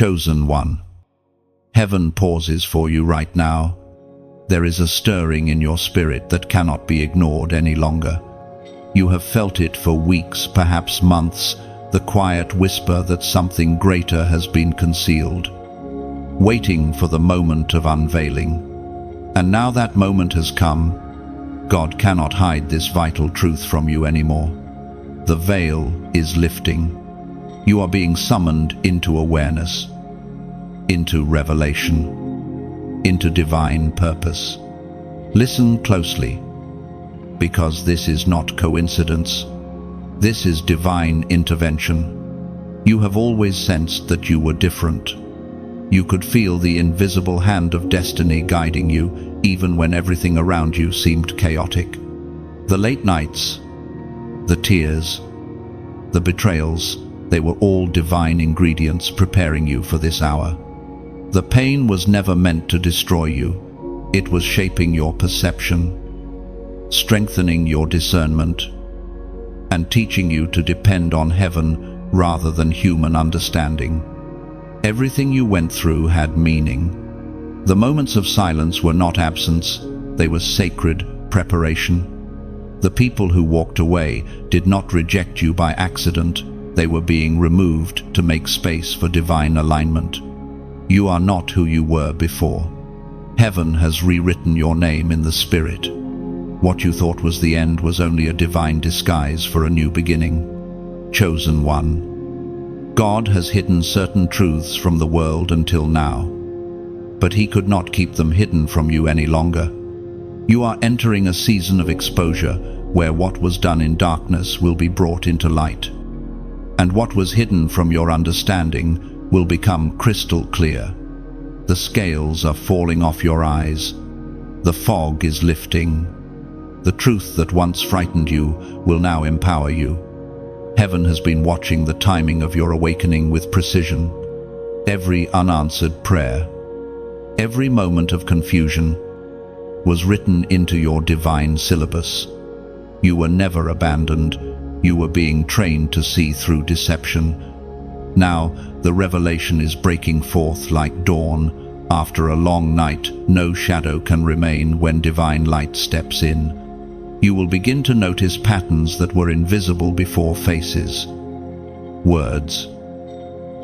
Chosen one. Heaven pauses for you right now. There is a stirring in your spirit that cannot be ignored any longer. You have felt it for weeks, perhaps months, the quiet whisper that something greater has been concealed, waiting for the moment of unveiling. And now that moment has come. God cannot hide this vital truth from you anymore. The veil is lifting. You are being summoned into awareness, into revelation, into divine purpose. Listen closely, because this is not coincidence. This is divine intervention. You have always sensed that you were different. You could feel the invisible hand of destiny guiding you, even when everything around you seemed chaotic. The late nights, the tears, the betrayals, they were all divine ingredients preparing you for this hour. The pain was never meant to destroy you. It was shaping your perception, strengthening your discernment, and teaching you to depend on heaven rather than human understanding. Everything you went through had meaning. The moments of silence were not absence, they were sacred preparation. The people who walked away did not reject you by accident. They were being removed to make space for divine alignment. You are not who you were before. Heaven has rewritten your name in the Spirit. What you thought was the end was only a divine disguise for a new beginning. Chosen one. God has hidden certain truths from the world until now, but He could not keep them hidden from you any longer. You are entering a season of exposure where what was done in darkness will be brought into light, and what was hidden from your understanding will become crystal clear. The scales are falling off your eyes. The fog is lifting. The truth that once frightened you will now empower you. Heaven has been watching the timing of your awakening with precision. Every unanswered prayer, every moment of confusion was written into your divine syllabus. You were never abandoned. You were being trained to see through deception. Now, the revelation is breaking forth like dawn. After a long night, no shadow can remain when divine light steps in. You will begin to notice patterns that were invisible before, faces, words,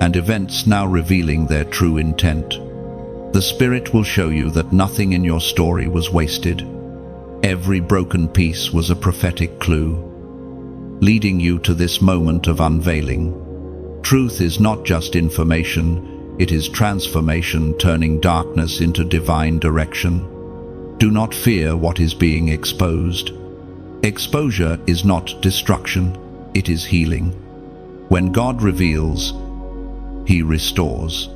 and events now revealing their true intent. The Spirit will show you that nothing in your story was wasted. Every broken piece was a prophetic clue, leading you to this moment of unveiling. Truth is not just information, it is transformation, turning darkness into divine direction. Do not fear what is being exposed. Exposure is not destruction, it is healing. When God reveals, He restores.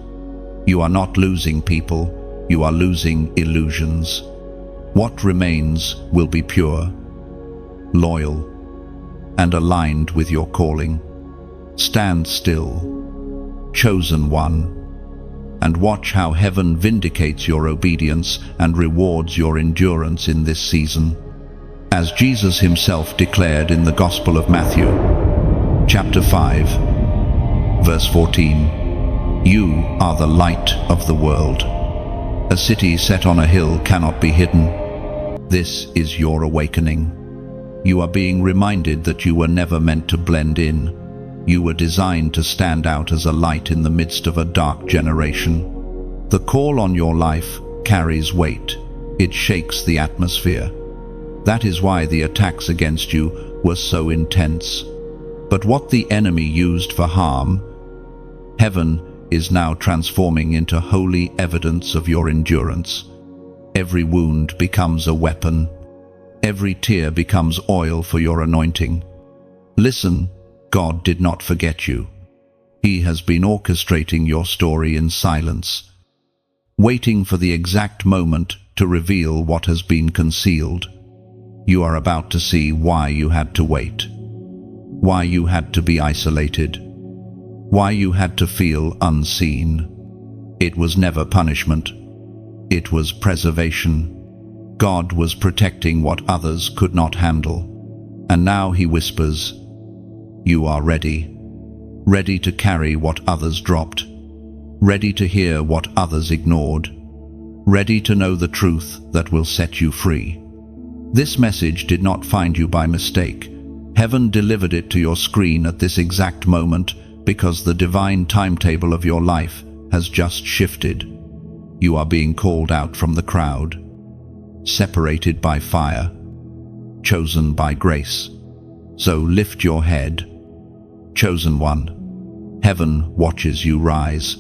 You are not losing people, you are losing illusions. What remains will be pure, loyal, and aligned with your calling. Stand still, chosen one, and watch how heaven vindicates your obedience and rewards your endurance in this season. As Jesus Himself declared in the Gospel of Matthew, chapter 5, verse 14, "You are the light of the world. A city set on a hill cannot be hidden." This is your awakening. You are being reminded that you were never meant to blend in. You were designed to stand out as a light in the midst of a dark generation. The call on your life carries weight. It shakes the atmosphere. That is why the attacks against you were so intense. But what the enemy used for harm, heaven is now transforming into holy evidence of your endurance. Every wound becomes a weapon. Every tear becomes oil for your anointing. Listen, God did not forget you. He has been orchestrating your story in silence, waiting for the exact moment to reveal what has been concealed. You are about to see why you had to wait, why you had to be isolated, why you had to feel unseen. It was never punishment. It was preservation. God was protecting what others could not handle. And now He whispers, "You are ready, ready to carry what others dropped, ready to hear what others ignored, ready to know the truth that will set you free. This message did not find you by mistake. Heaven delivered it to your screen at this exact moment because the divine timetable of your life has just shifted. You are being called out from the crowd, separated by fire, chosen by grace. So lift your head, chosen one. Heaven watches you rise.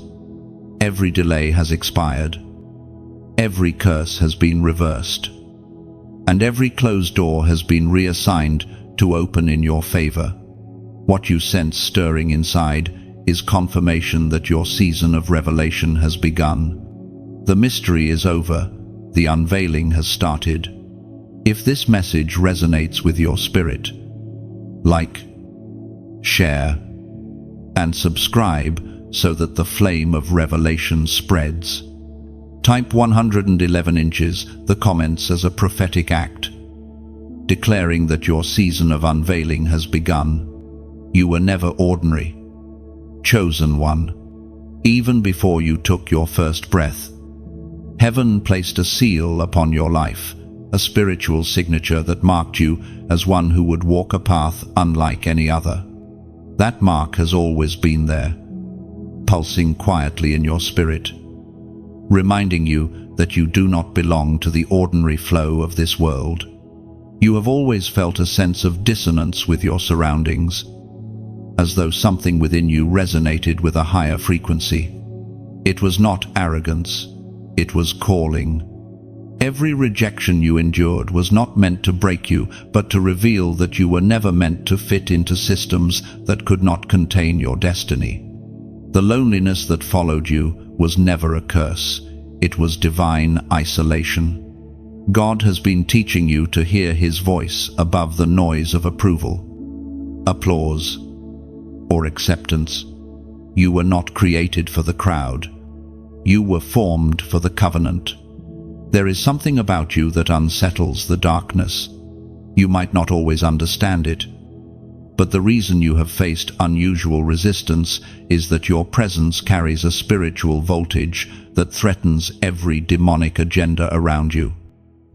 Every delay has expired. Every curse has been reversed. And every closed door has been reassigned to open in your favor. What you sense stirring inside is confirmation that your season of revelation has begun. The mystery is over. The unveiling has started. If this message resonates with your spirit, like, share, and subscribe so that the flame of revelation spreads. Type 111 inches, the comments as a prophetic act, declaring that your season of unveiling has begun. You were never ordinary, chosen one. Even before you took your first breath, heaven placed a seal upon your life, a spiritual signature that marked you as one who would walk a path unlike any other. That mark has always been there, pulsing quietly in your spirit, reminding you that you do not belong to the ordinary flow of this world. You have always felt a sense of dissonance with your surroundings, as though something within you resonated with a higher frequency. It was not arrogance, it was calling. Every rejection you endured was not meant to break you, but to reveal that you were never meant to fit into systems that could not contain your destiny. The loneliness that followed you was never a curse. It was divine isolation. God has been teaching you to hear His voice above the noise of approval, applause, or acceptance. You were not created for the crowd. You were formed for the covenant. There is something about you that unsettles the darkness. You might not always understand it, but the reason you have faced unusual resistance is that your presence carries a spiritual voltage that threatens every demonic agenda around you.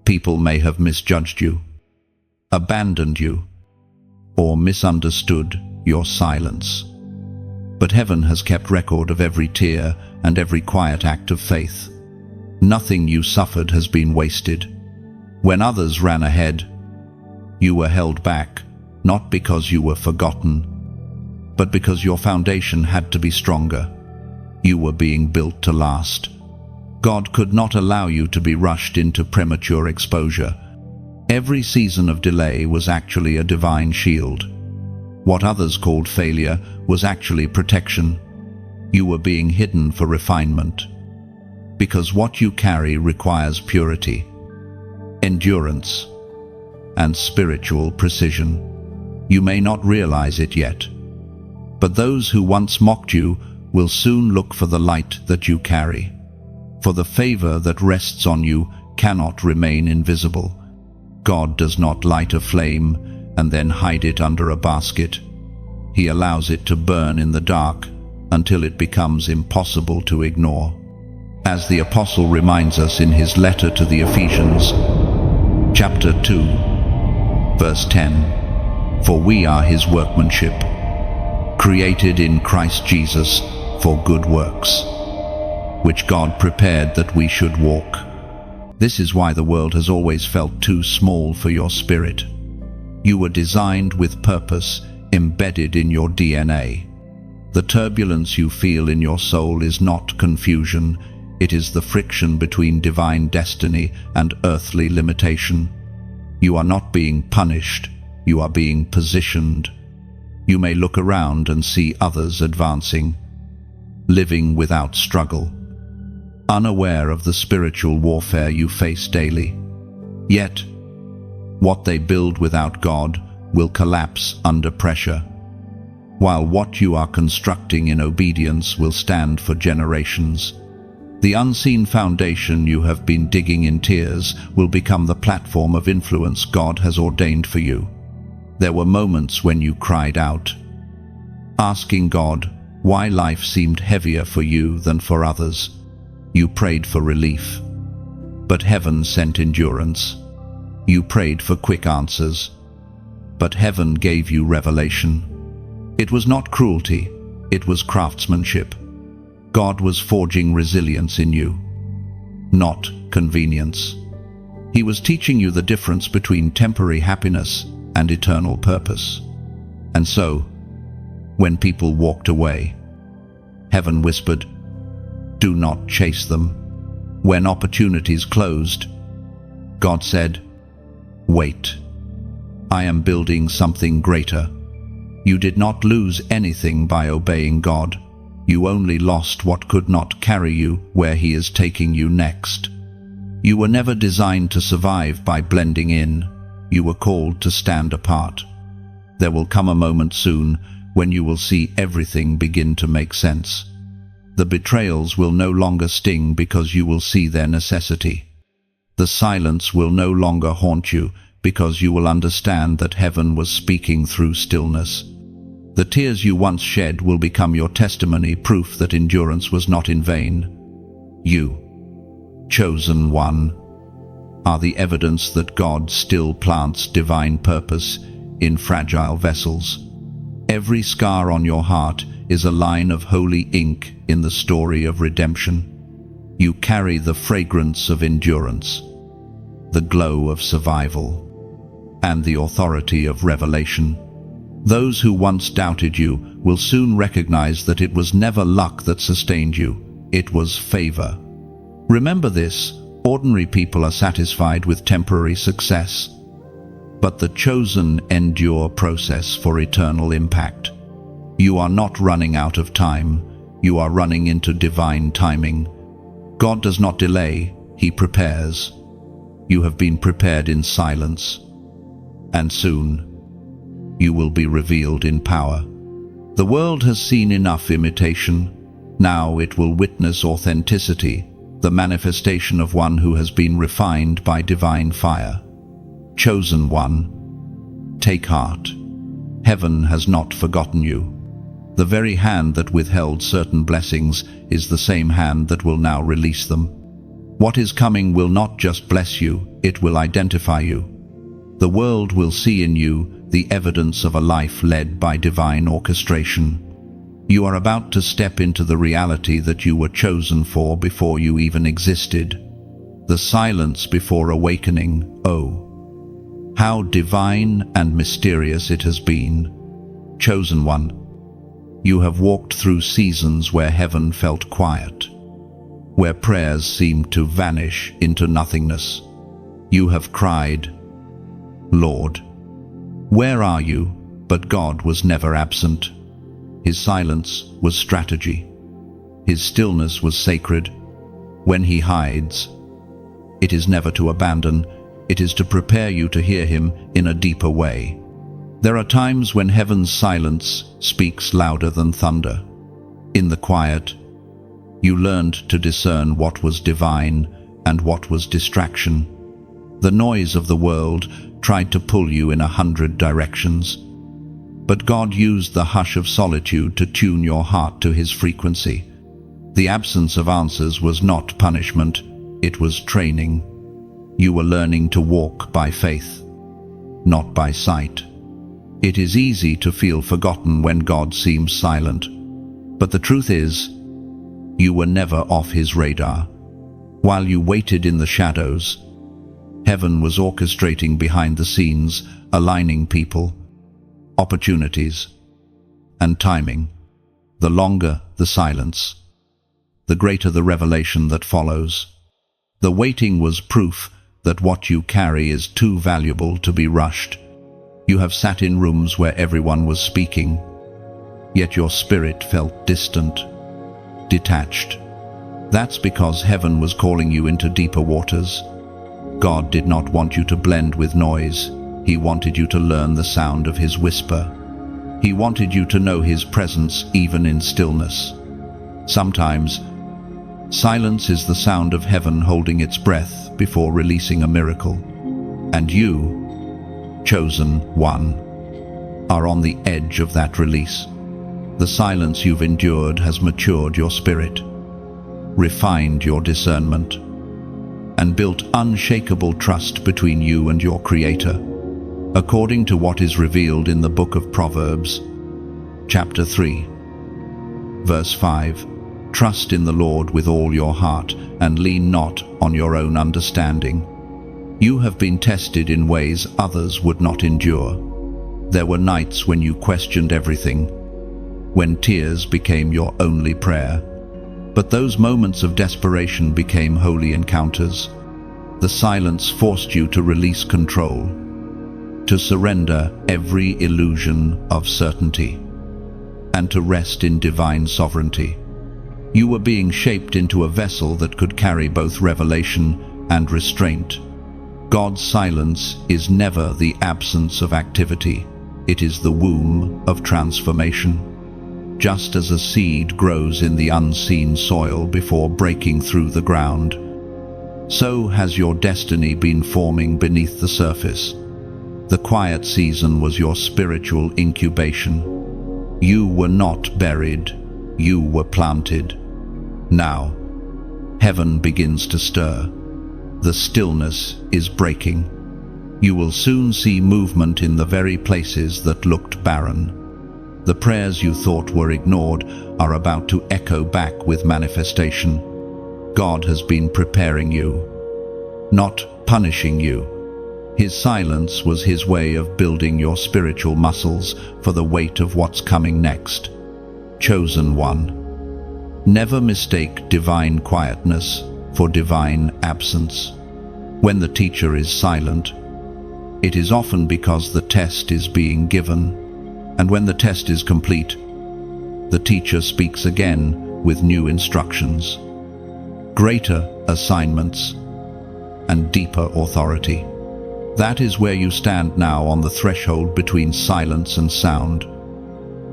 People may have misjudged you, abandoned you, or misunderstood your silence. But heaven has kept record of every tear and every quiet act of faith. Nothing you suffered has been wasted. When others ran ahead, you were held back, not because you were forgotten, but because your foundation had to be stronger. You were being built to last. God could not allow you to be rushed into premature exposure. Every season of delay was actually a divine shield. What others called failure was actually protection. You were being hidden for refinement. Because what you carry requires purity, endurance, and spiritual precision. You may not realize it yet, but those who once mocked you will soon look for the light that you carry. For the favor that rests on you cannot remain invisible. God does not light a flame and then hide it under a basket. He allows it to burn in the dark until it becomes impossible to ignore. As the Apostle reminds us in his letter to the Ephesians, chapter 2, verse 10, "For we are His workmanship, created in Christ Jesus for good works, which God prepared that we should walk." This is why the world has always felt too small for your spirit. You were designed with purpose embedded in your DNA. The turbulence you feel in your soul is not confusion. It is the friction between divine destiny and earthly limitation. You are not being punished, you are being positioned. You may look around and see others advancing, living without struggle, unaware of the spiritual warfare you face daily. Yet, what they build without God will collapse under pressure, while what you are constructing in obedience will stand for generations. The unseen foundation you have been digging in tears will become the platform of influence God has ordained for you. There were moments when you cried out, asking God, why life seemed heavier for you than for others. You prayed for relief, but heaven sent endurance. You prayed for quick answers, but heaven gave you revelation. It was not cruelty, it was craftsmanship. God was forging resilience in you, not convenience. He was teaching you the difference between temporary happiness and eternal purpose. And so, when people walked away, heaven whispered, "Do not chase them." When opportunities closed, God said, "Wait. I am building something greater." You did not lose anything by obeying God. You only lost what could not carry you where He is taking you next. You were never designed to survive by blending in. You were called to stand apart. There will come a moment soon when you will see everything begin to make sense. The betrayals will no longer sting because you will see their necessity. The silence will no longer haunt you because you will understand that heaven was speaking through stillness. The tears you once shed will become your testimony, proof that endurance was not in vain. You, chosen one, are the evidence that God still plants divine purpose in fragile vessels. Every scar on your heart is a line of holy ink in the story of redemption. You carry the fragrance of endurance, the glow of survival, and the authority of revelation. Those who once doubted you will soon recognize that it was never luck that sustained you, it was favor. Remember this: ordinary people are satisfied with temporary success, but the chosen endure process for eternal impact. You are not running out of time, you are running into divine timing. God does not delay, He prepares. You have been prepared in silence, and soon you will be revealed in power. The world has seen enough imitation. Now it will witness authenticity, the manifestation of one who has been refined by divine fire. Chosen one, take heart. Heaven has not forgotten you. The very hand that withheld certain blessings is the same hand that will now release them. What is coming will not just bless you, it will identify you. The world will see in you the evidence of a life led by divine orchestration. You are about to step into the reality that you were chosen for before you even existed. The silence before awakening, oh, how divine and mysterious it has been. Chosen one, you have walked through seasons where heaven felt quiet, where prayers seemed to vanish into nothingness. You have cried, "Lord, where are you?" But God was never absent. His silence was strategy. His stillness was sacred. When He hides, it is never to abandon, it is to prepare you to hear Him in a deeper way. There are times when heaven's silence speaks louder than thunder. In the quiet, you learned to discern what was divine and what was distraction. The noise of the world tried to pull you in 100 directions, but God used the hush of solitude to tune your heart to His frequency. The absence of answers was not punishment, it was training. You were learning to walk by faith, not by sight. It is easy to feel forgotten when God seems silent, but the truth is, you were never off His radar. While you waited in the shadows, heaven was orchestrating behind the scenes, aligning people, opportunities, and timing. The longer the silence, the greater the revelation that follows. The waiting was proof that what you carry is too valuable to be rushed. You have sat in rooms where everyone was speaking, yet your spirit felt distant, detached. That's because heaven was calling you into deeper waters. God did not want you to blend with noise. He wanted you to learn the sound of His whisper. He wanted you to know His presence even in stillness. Sometimes, silence is the sound of heaven holding its breath before releasing a miracle. And you, chosen one, are on the edge of that release. The silence you've endured has matured your spirit, refined your discernment, and built unshakable trust between you and your Creator, according to what is revealed in the book of Proverbs, chapter 3, verse 5. Trust in the Lord with all your heart, and lean not on your own understanding. You have been tested in ways others would not endure. There were nights when you questioned everything, when tears became your only prayer. But those moments of desperation became holy encounters. The silence forced you to release control, to surrender every illusion of certainty, and to rest in divine sovereignty. You were being shaped into a vessel that could carry both revelation and restraint. God's silence is never the absence of activity. It is the womb of transformation. Just as a seed grows in the unseen soil before breaking through the ground, so has your destiny been forming beneath the surface. The quiet season was your spiritual incubation. You were not buried, you were planted. Now, heaven begins to stir. The stillness is breaking. You will soon see movement in the very places that looked barren. The prayers you thought were ignored are about to echo back with manifestation. God has been preparing you, not punishing you. His silence was His way of building your spiritual muscles for the weight of what's coming next. Chosen one. Never mistake divine quietness for divine absence. When the teacher is silent, it is often because the test is being given, and when the test is complete, the teacher speaks again with new instructions, greater assignments, and deeper authority. That is where you stand now, on the threshold between silence and sound,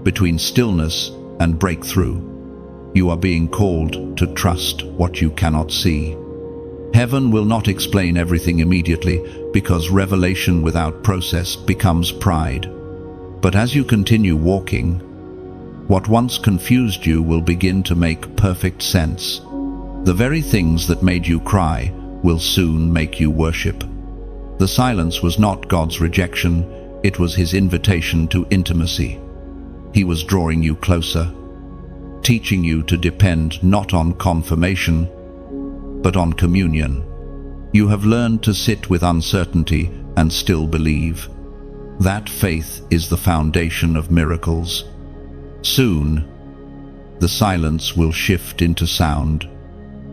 between stillness and breakthrough. You are being called to trust what you cannot see. Heaven will not explain everything immediately, because revelation without process becomes pride. But as you continue walking, what once confused you will begin to make perfect sense. The very things that made you cry will soon make you worship. The silence was not God's rejection, it was His invitation to intimacy. He was drawing you closer, teaching you to depend not on confirmation, but on communion. You have learned to sit with uncertainty and still believe. That faith is the foundation of miracles. Soon, the silence will shift into sound.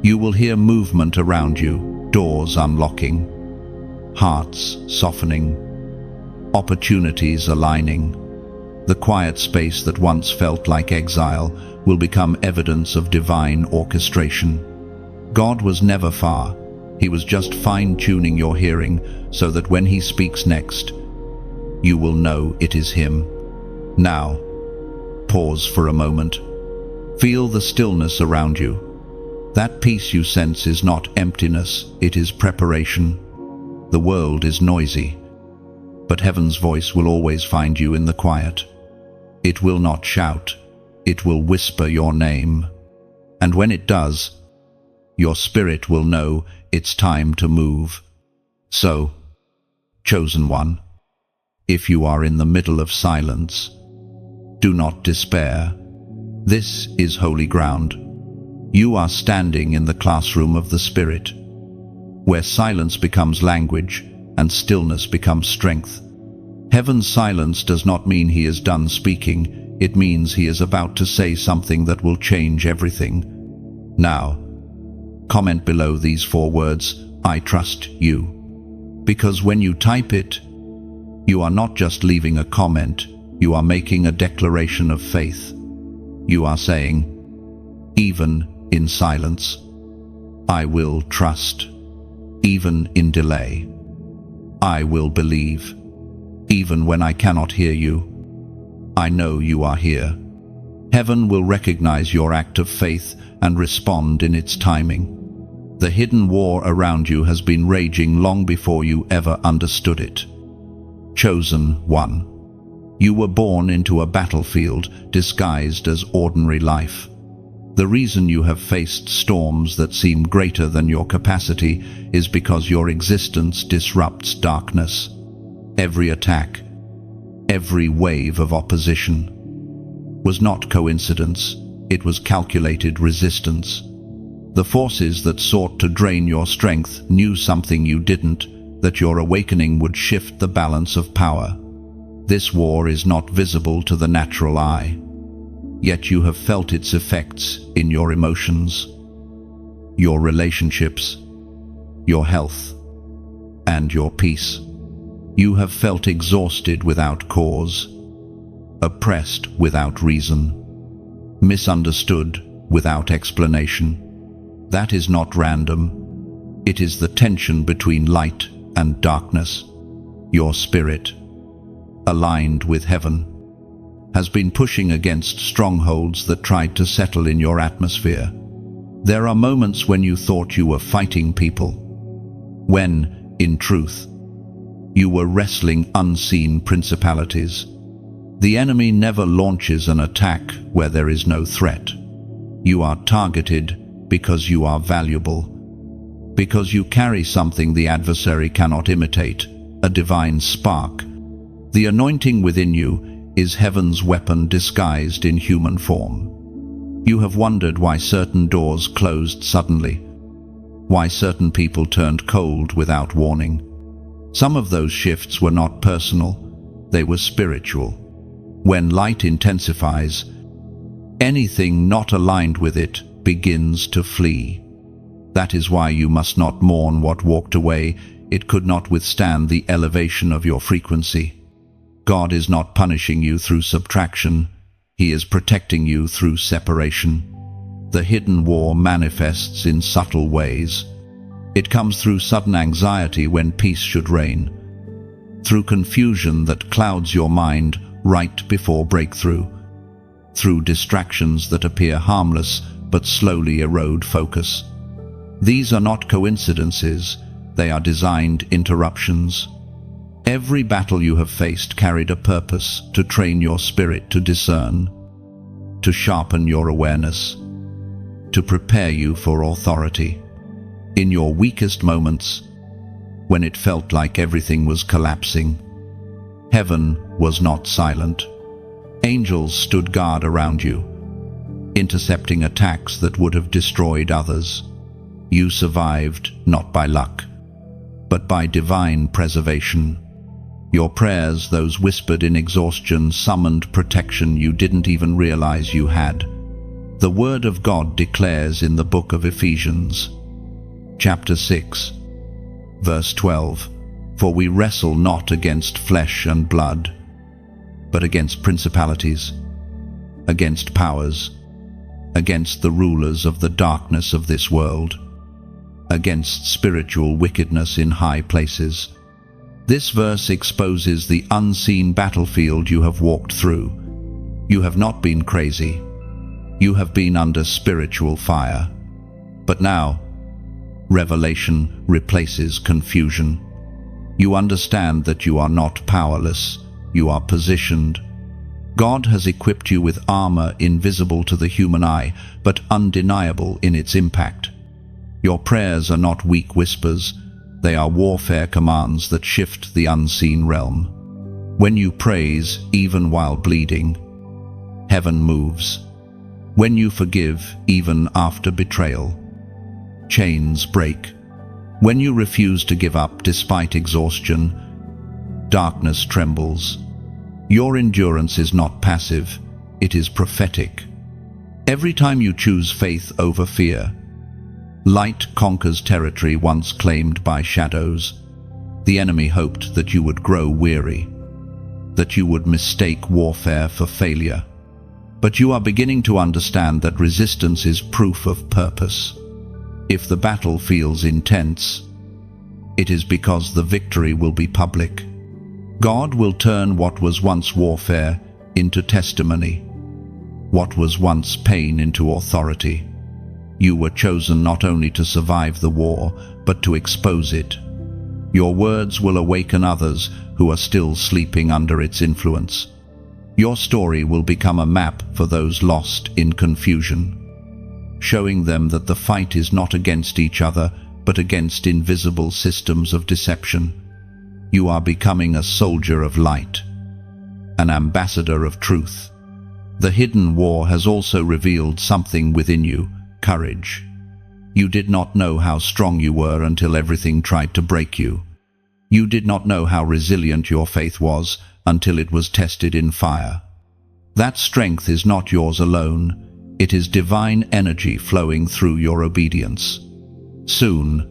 You will hear movement around you, doors unlocking, hearts softening, opportunities aligning. The quiet space that once felt like exile will become evidence of divine orchestration. God was never far. He was just fine-tuning your hearing so that when He speaks next, you will know it is Him. Now, pause for a moment. Feel the stillness around you. That peace you sense is not emptiness, it is preparation. The world is noisy, but heaven's voice will always find you in the quiet. It will not shout, it will whisper your name. And when it does, your spirit will know it's time to move. So, chosen one, if you are in the middle of silence, do not despair. This is holy ground. You are standing in the classroom of the Spirit, where silence becomes language and stillness becomes strength. Heaven's silence does not mean He is done speaking. It means He is about to say something that will change everything. Now, comment below these 4 words, I trust you. Because when you type it, you are not just leaving a comment, you are making a declaration of faith. You are saying, even in silence, I will trust. Even in delay, I will believe. Even when I cannot hear you, I know you are here. Heaven will recognize your act of faith and respond in its timing. The hidden war around you has been raging long before you ever understood it. Chosen one. You were born into a battlefield disguised as ordinary life. The reason you have faced storms that seem greater than your capacity is because your existence disrupts darkness. Every attack, every wave of opposition was not coincidence, it was calculated resistance. The forces that sought to drain your strength knew something you didn't, that your awakening would shift the balance of power. This war is not visible to the natural eye, yet you have felt its effects in your emotions, your relationships, your health, and your peace. You have felt exhausted without cause, oppressed without reason, misunderstood without explanation. That is not random. It is the tension between light and darkness. Your spirit, aligned with heaven, has been pushing against strongholds that tried to settle in your atmosphere. There are moments when you thought you were fighting people, when, in truth, you were wrestling unseen principalities. The enemy never launches an attack where there is no threat. You are targeted because you are valuable, because you carry something the adversary cannot imitate, a divine spark. The anointing within you is heaven's weapon disguised in human form. You have wondered why certain doors closed suddenly, why certain people turned cold without warning. Some of those shifts were not personal, they were spiritual. When light intensifies, anything not aligned with it begins to flee. That is why you must not mourn what walked away. It could not withstand the elevation of your frequency. God is not punishing you through subtraction. He is protecting you through separation. The hidden war manifests in subtle ways. It comes through sudden anxiety when peace should reign, through confusion that clouds your mind right before breakthrough, through distractions that appear harmless but slowly erode focus. These are not coincidences, they are designed interruptions. Every battle you have faced carried a purpose: to train your spirit to discern, to sharpen your awareness, to prepare you for authority. In your weakest moments, when it felt like everything was collapsing, heaven was not silent. Angels stood guard around you, intercepting attacks that would have destroyed others. You survived not by luck, but by divine preservation. Your prayers, those whispered in exhaustion, summoned protection you didn't even realize you had. The Word of God declares in the book of Ephesians, chapter 6, verse 12, "For we wrestle not against flesh and blood, but against principalities, against powers, against the rulers of the darkness of this world, against spiritual wickedness in high places." This verse exposes the unseen battlefield you have walked through. You have not been crazy. You have been under spiritual fire. But now, revelation replaces confusion. You understand that you are not powerless. You are positioned. God has equipped you with armor invisible to the human eye, but undeniable in its impact. Your prayers are not weak whispers. They are warfare commands that shift the unseen realm. When you praise, even while bleeding, heaven moves. When you forgive, even after betrayal, chains break. When you refuse to give up despite exhaustion, darkness trembles. Your endurance is not passive, it is prophetic. Every time you choose faith over fear, light conquers territory once claimed by shadows. The enemy hoped that you would grow weary, that you would mistake warfare for failure. But you are beginning to understand that resistance is proof of purpose. If the battle feels intense, it is because the victory will be public. God will turn what was once warfare into testimony, what was once pain into authority. You were chosen not only to survive the war, but to expose it. Your words will awaken others who are still sleeping under its influence. Your story will become a map for those lost in confusion, showing them that the fight is not against each other, but against invisible systems of deception. You are becoming a soldier of light, an ambassador of truth. The hidden war has also revealed something within you: courage. You did not know how strong you were until everything tried to break you. You did not know how resilient your faith was until it was tested in fire. That strength is not yours alone. It is divine energy flowing through your obedience. Soon,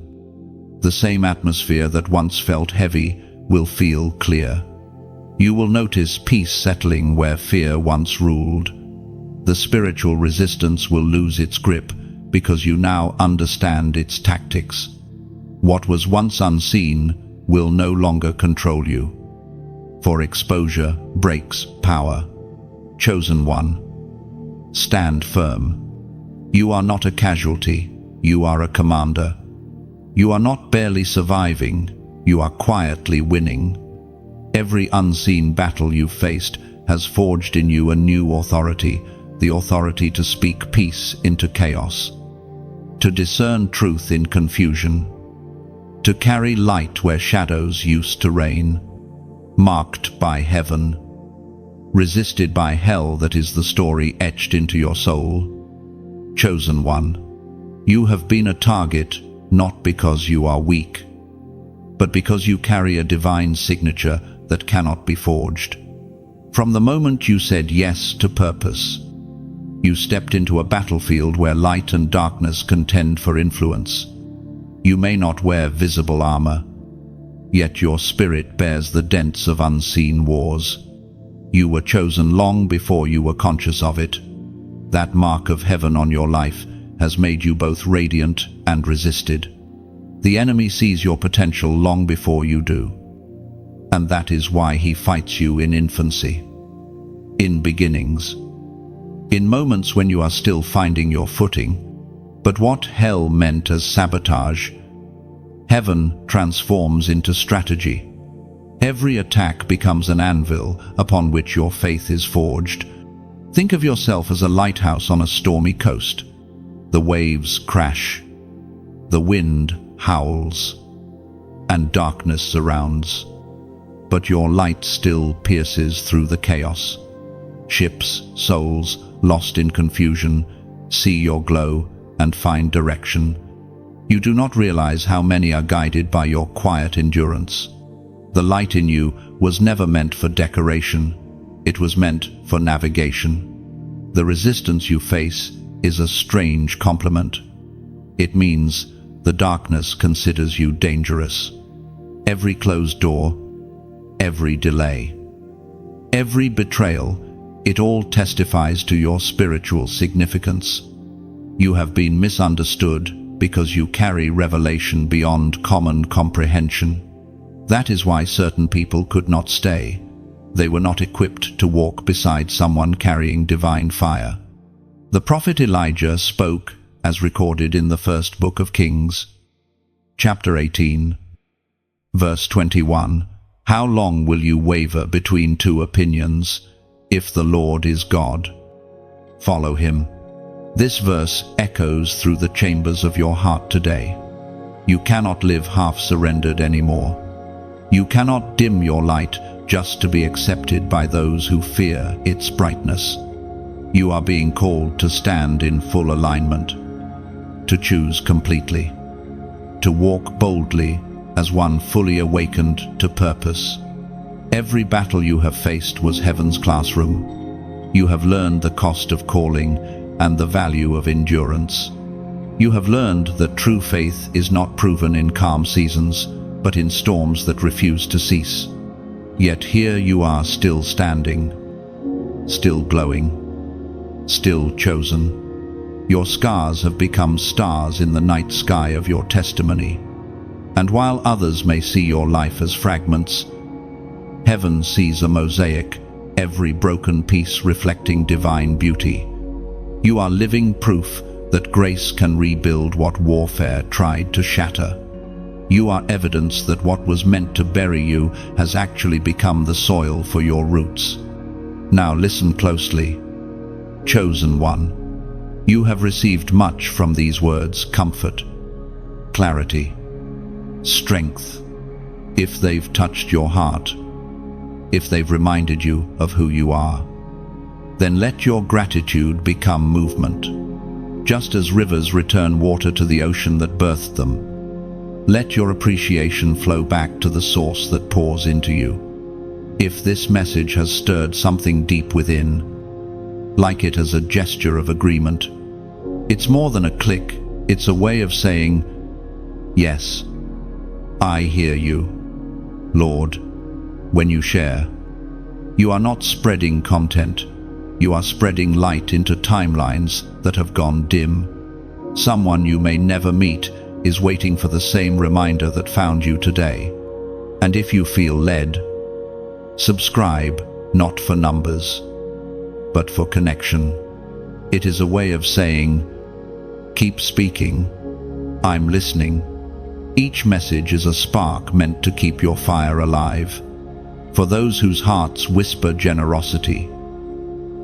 the same atmosphere that once felt heavy will feel clear. You will notice peace settling where fear once ruled. The spiritual resistance will lose its grip because you now understand its tactics. What was once unseen will no longer control you. For exposure breaks power. Chosen one, stand firm. You are not a casualty, you are a commander. You are not barely surviving, you are quietly winning. Every unseen battle you've faced has forged in you a new authority, the authority to speak peace into chaos, to discern truth in confusion, to carry light where shadows used to reign. Marked by heaven, resisted by hell, that is the story etched into your soul. Chosen one, you have been a target not because you are weak, but because you carry a divine signature that cannot be forged. From the moment you said yes to purpose, you stepped into a battlefield where light and darkness contend for influence. You may not wear visible armor, yet your spirit bears the dents of unseen wars. You were chosen long before you were conscious of it. That mark of heaven on your life has made you both radiant and resisted. The enemy sees your potential long before you do, and that is why he fights you in infancy, in beginnings, in moments when you are still finding your footing. But what hell meant as sabotage, heaven transforms into strategy. Every attack becomes an anvil upon which your faith is forged. Think of yourself as a lighthouse on a stormy coast. The waves crash, the wind howls, and darkness surrounds. But your light still pierces through the chaos. Ships, souls, lost in confusion, see your glow and find direction. You do not realize how many are guided by your quiet endurance. The light in you was never meant for decoration. It was meant for navigation. The resistance you face is a strange compliment. It means the darkness considers you dangerous. Every closed door, every delay, every betrayal, it all testifies to your spiritual significance. You have been misunderstood because you carry revelation beyond common comprehension. That is why certain people could not stay. They were not equipped to walk beside someone carrying divine fire. The prophet Elijah spoke, as recorded in the first book of Kings, chapter 18, verse 21. How long will you waver between two opinions? If the Lord is God, follow him. This verse echoes through the chambers of your heart today. You cannot live half-surrendered anymore. You cannot dim your light just to be accepted by those who fear its brightness. You are being called to stand in full alignment, to choose completely, to walk boldly as one fully awakened to purpose. Every battle you have faced was heaven's classroom. You have learned the cost of calling and the value of endurance. You have learned that true faith is not proven in calm seasons, but in storms that refuse to cease. Yet here you are, still standing, still glowing, still chosen. Your scars have become stars in the night sky of your testimony. And while others may see your life as fragments, heaven sees a mosaic, every broken piece reflecting divine beauty. You are living proof that grace can rebuild what warfare tried to shatter. You are evidence that what was meant to bury you has actually become the soil for your roots. Now listen closely. Chosen one, you have received much from these words: comfort, clarity, strength. If they've touched your heart, if they've reminded you of who you are, then let your gratitude become movement. Just as rivers return water to the ocean that birthed them, let your appreciation flow back to the source that pours into you. If this message has stirred something deep within, like it as a gesture of agreement, it's more than a click, it's a way of saying, yes, I hear you, Lord. When you share, you are not spreading content, you are spreading light into timelines that have gone dim. Someone you may never meet is waiting for the same reminder that found you today. And if you feel led, subscribe, not for numbers, but for connection. It is a way of saying, keep speaking, I'm listening. Each message is a spark meant to keep your fire alive. For those whose hearts whisper generosity,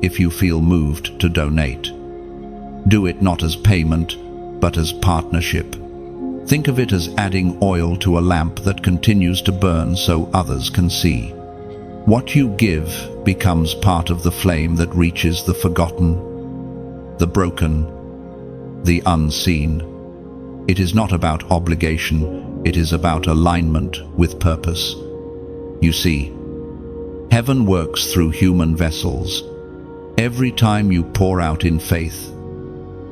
if you feel moved to donate, do it not as payment, but as partnership. Think of it as adding oil to a lamp that continues to burn so others can see. What you give becomes part of the flame that reaches the forgotten, the broken, the unseen. It is not about obligation, it is about alignment with purpose. You see, heaven works through human vessels. Every time you pour out in faith,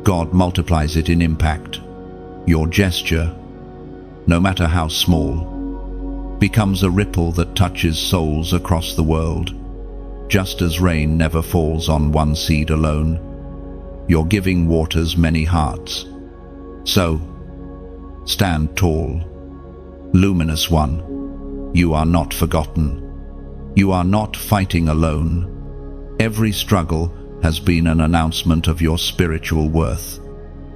God multiplies it in impact. Your gesture, no matter how small, becomes a ripple that touches souls across the world. Just as rain never falls on one seed alone, your giving waters many hearts. So, stand tall, luminous one. You are not forgotten. You are not fighting alone. Every struggle has been an announcement of your spiritual worth.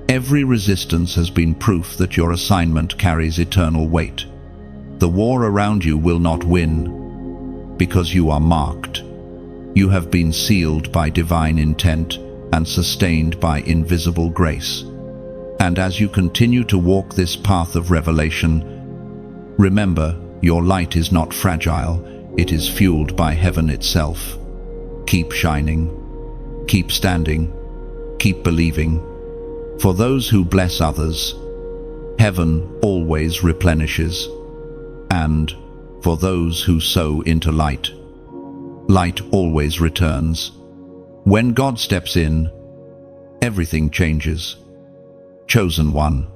Every resistance has been proof that your assignment carries eternal weight. The war around you will not win, because you are marked. You have been sealed by divine intent and sustained by invisible grace. And as you continue to walk this path of revelation, remember, your light is not fragile, it is fueled by heaven itself. Keep shining, keep standing, keep believing. For those who bless others, heaven always replenishes. And for those who sow into light, light always returns. When God steps in, everything changes. Chosen one,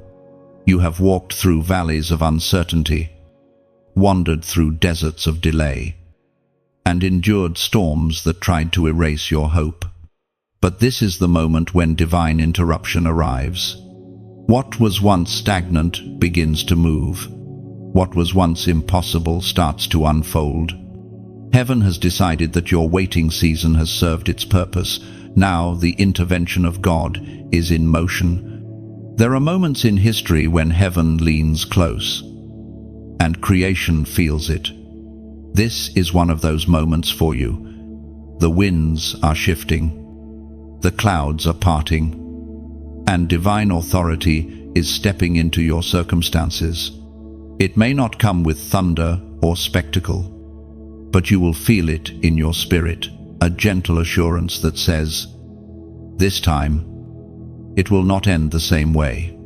you have walked through valleys of uncertainty, wandered through deserts of delay, and endured storms that tried to erase your hope. But this is the moment when divine interruption arrives. What was once stagnant begins to move. What was once impossible starts to unfold. Heaven has decided that your waiting season has served its purpose. Now the intervention of God is in motion. There are moments in history when heaven leans close, and creation feels it. This is one of those moments for you. The winds are shifting, the clouds are parting, and divine authority is stepping into your circumstances. It may not come with thunder or spectacle, but you will feel it in your spirit, a gentle assurance that says, this time, it will not end the same way.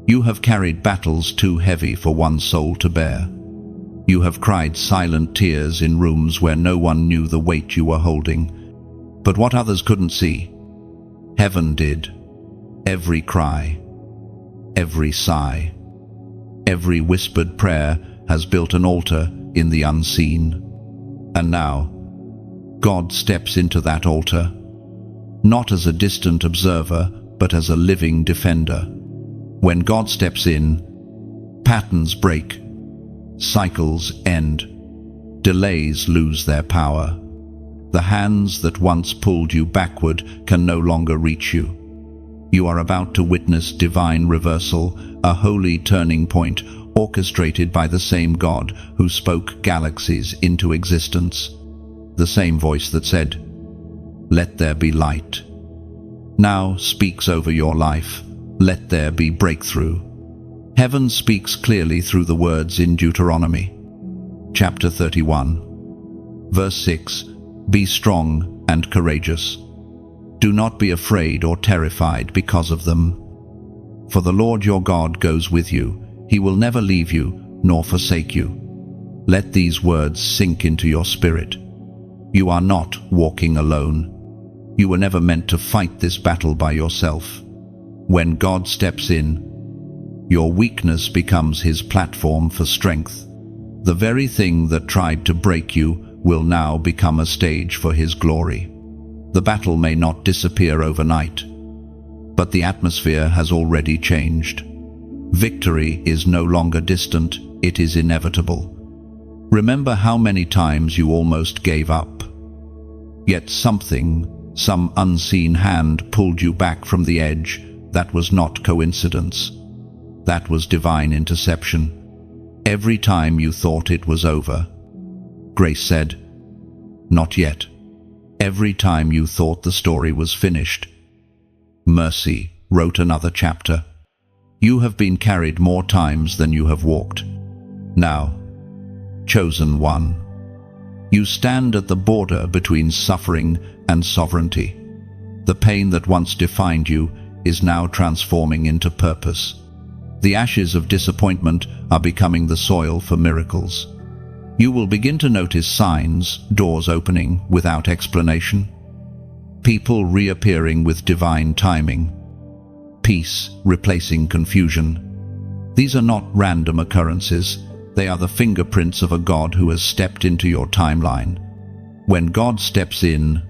You have carried battles too heavy for one soul to bear. You have cried silent tears in rooms where no one knew the weight you were holding. But what others couldn't see, heaven did. Every cry, every sigh, every whispered prayer has built an altar in the unseen. And now, God steps into that altar, not as a distant observer, but as a living defender. When God steps in, patterns break, cycles end, delays lose their power. The hands that once pulled you backward can no longer reach you. You are about to witness divine reversal, a holy turning point orchestrated by the same God who spoke galaxies into existence. The same voice that said, let there be light. Now speaks over your life, let there be breakthrough. Heaven speaks clearly through the words in Deuteronomy. Chapter 31. Verse 6. Be strong and courageous. Do not be afraid or terrified because of them. For the Lord your God goes with you. He will never leave you nor forsake you. Let these words sink into your spirit. You are not walking alone. You were never meant to fight this battle by yourself. When God steps in, your weakness becomes His platform for strength. The very thing that tried to break you will now become a stage for His glory. The battle may not disappear overnight, but the atmosphere has already changed. Victory is no longer distant, it is inevitable. Remember how many times you almost gave up. Yet some unseen hand pulled you back from the edge. That was not coincidence. That was divine interception. Every time you thought it was over, grace said, "Not yet." Every time you thought the story was finished, mercy wrote another chapter. You have been carried more times than you have walked. Now, chosen one, you stand at the border between suffering and sovereignty. The pain that once defined you is now transforming into purpose. The ashes of disappointment are becoming the soil for miracles. You will begin to notice signs, doors opening without explanation, people reappearing with divine timing, peace replacing confusion. These are not random occurrences. They are the fingerprints of a God who has stepped into your timeline. When God steps in,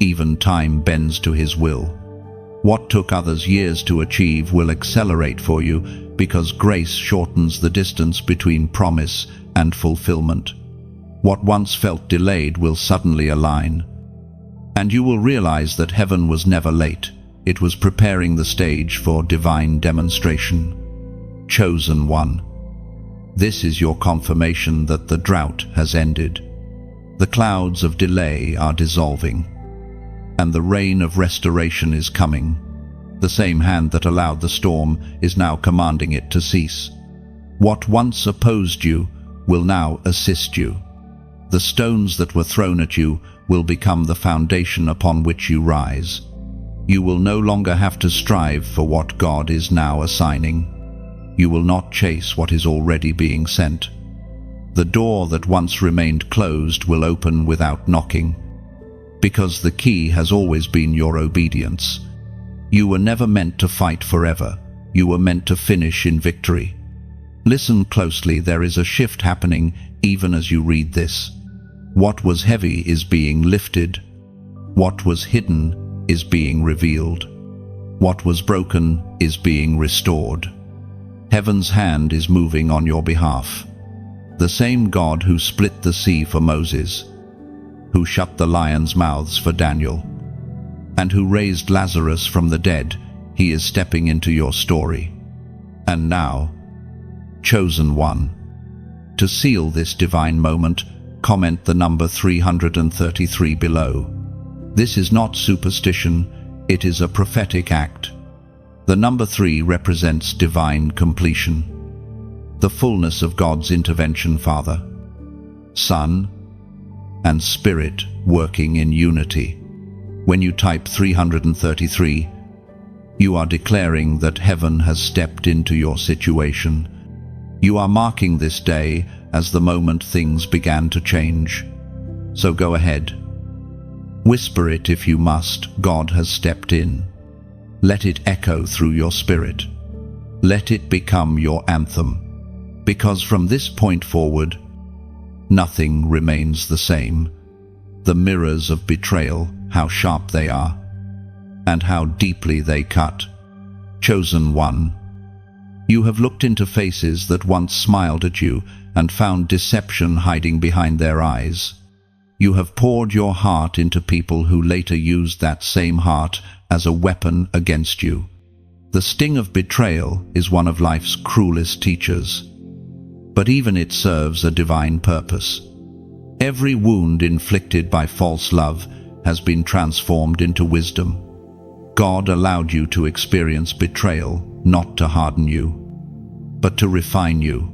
even time bends to His will. What took others years to achieve will accelerate for you because grace shortens the distance between promise and fulfillment. What once felt delayed will suddenly align. And you will realize that heaven was never late. It was preparing the stage for divine demonstration. Chosen one. This is your confirmation that the drought has ended. The clouds of delay are dissolving, and the rain of restoration is coming. The same hand that allowed the storm is now commanding it to cease. What once opposed you will now assist you. The stones that were thrown at you will become the foundation upon which you rise. You will no longer have to strive for what God is now assigning. You will not chase what is already being sent. The door that once remained closed will open without knocking, because the key has always been your obedience. You were never meant to fight forever. You were meant to finish in victory. Listen closely, there is a shift happening even as you read this. What was heavy is being lifted. What was hidden is being revealed. What was broken is being restored. Heaven's hand is moving on your behalf. The same God who split the sea for Moses, who shut the lions' mouths for Daniel, and who raised Lazarus from the dead, He is stepping into your story. And now, chosen one. To seal this divine moment, comment the number 333 below. This is not superstition, it is a prophetic act. The number 3 represents divine completion, the fullness of God's intervention, Father, Son, and Spirit working in unity. When you type 333, you are declaring that heaven has stepped into your situation. You are marking this day as the moment things began to change. So go ahead. Whisper it if you must. God has stepped in. Let it echo through your spirit. Let it become your anthem. Because from this point forward, nothing remains the same. The mirrors of betrayal, how sharp they are, and how deeply they cut. Chosen one. You have looked into faces that once smiled at you and found deception hiding behind their eyes. You have poured your heart into people who later used that same heart as a weapon against you. The sting of betrayal is one of life's cruelest teachers, but even it serves a divine purpose. Every wound inflicted by false love has been transformed into wisdom. God allowed you to experience betrayal, not to harden you, but to refine you,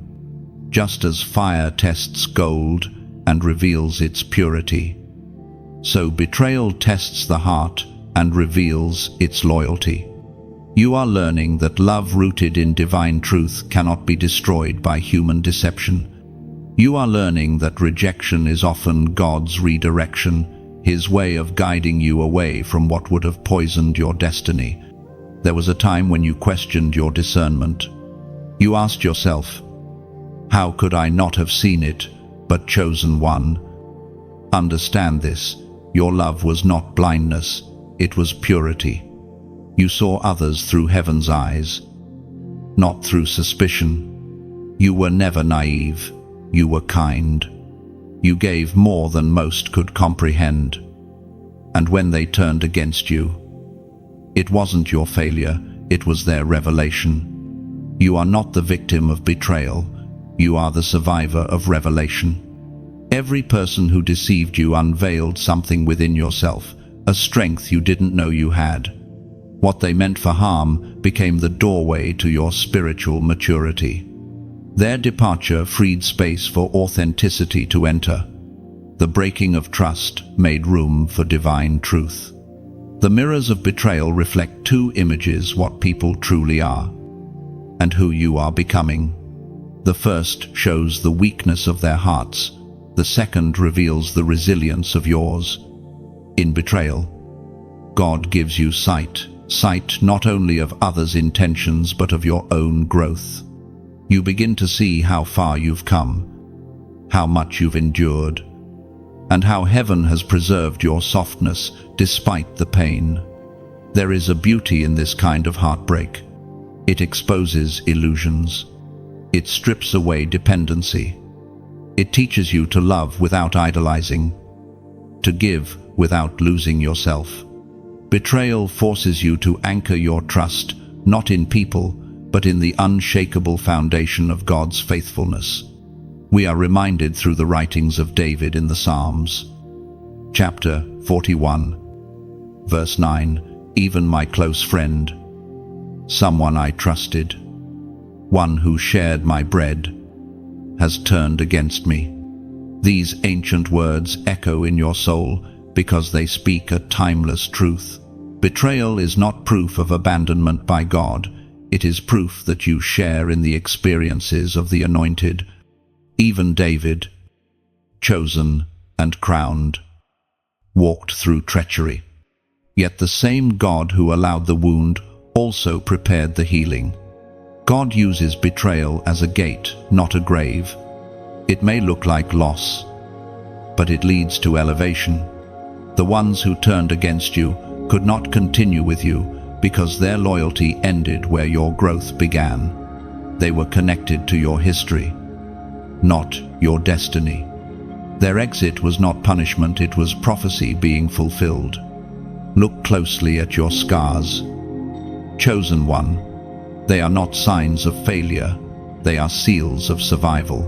just as fire tests gold and reveals its purity. So betrayal tests the heart and reveals its loyalty. You are learning that love rooted in divine truth cannot be destroyed by human deception. You are learning that rejection is often God's redirection, His way of guiding you away from what would have poisoned your destiny. There was a time when you questioned your discernment. You asked yourself, "How could I not have seen it, but chosen one?" Understand this, your love was not blindness, it was purity. You saw others through heaven's eyes, not through suspicion. You were never naive, you were kind. You gave more than most could comprehend. And when they turned against you, it wasn't your failure, it was their revelation. You are not the victim of betrayal, you are the survivor of revelation. Every person who deceived you unveiled something within yourself, a strength you didn't know you had. What they meant for harm became the doorway to your spiritual maturity. Their departure freed space for authenticity to enter. The breaking of trust made room for divine truth. The mirrors of betrayal reflect two images: what people truly are and who you are becoming. The first shows the weakness of their hearts. The second reveals the resilience of yours. In betrayal, God gives you sight not only of others' intentions but of your own growth. You begin to see how far you've come, how much you've endured, and how heaven has preserved your softness despite the pain. There is a beauty in this kind of heartbreak. It exposes illusions. It strips away dependency. It teaches you to love without idolizing, to give without losing yourself. Betrayal forces you to anchor your trust, not in people, but in the unshakable foundation of God's faithfulness. We are reminded through the writings of David in the Psalms. Chapter 41, verse 9, "Even my close friend, someone I trusted, one who shared my bread, has turned against me." These ancient words echo in your soul because they speak a timeless truth. Betrayal is not proof of abandonment by God. It is proof that you share in the experiences of the anointed. Even David, chosen and crowned, walked through treachery. Yet the same God who allowed the wound also prepared the healing. God uses betrayal as a gate, not a grave. It may look like loss, but it leads to elevation. The ones who turned against you could not continue with you because their loyalty ended where your growth began. They were connected to your history, not your destiny. Their exit was not punishment, it was prophecy being fulfilled. Look closely at your scars. Chosen one, they are not signs of failure, they are seals of survival.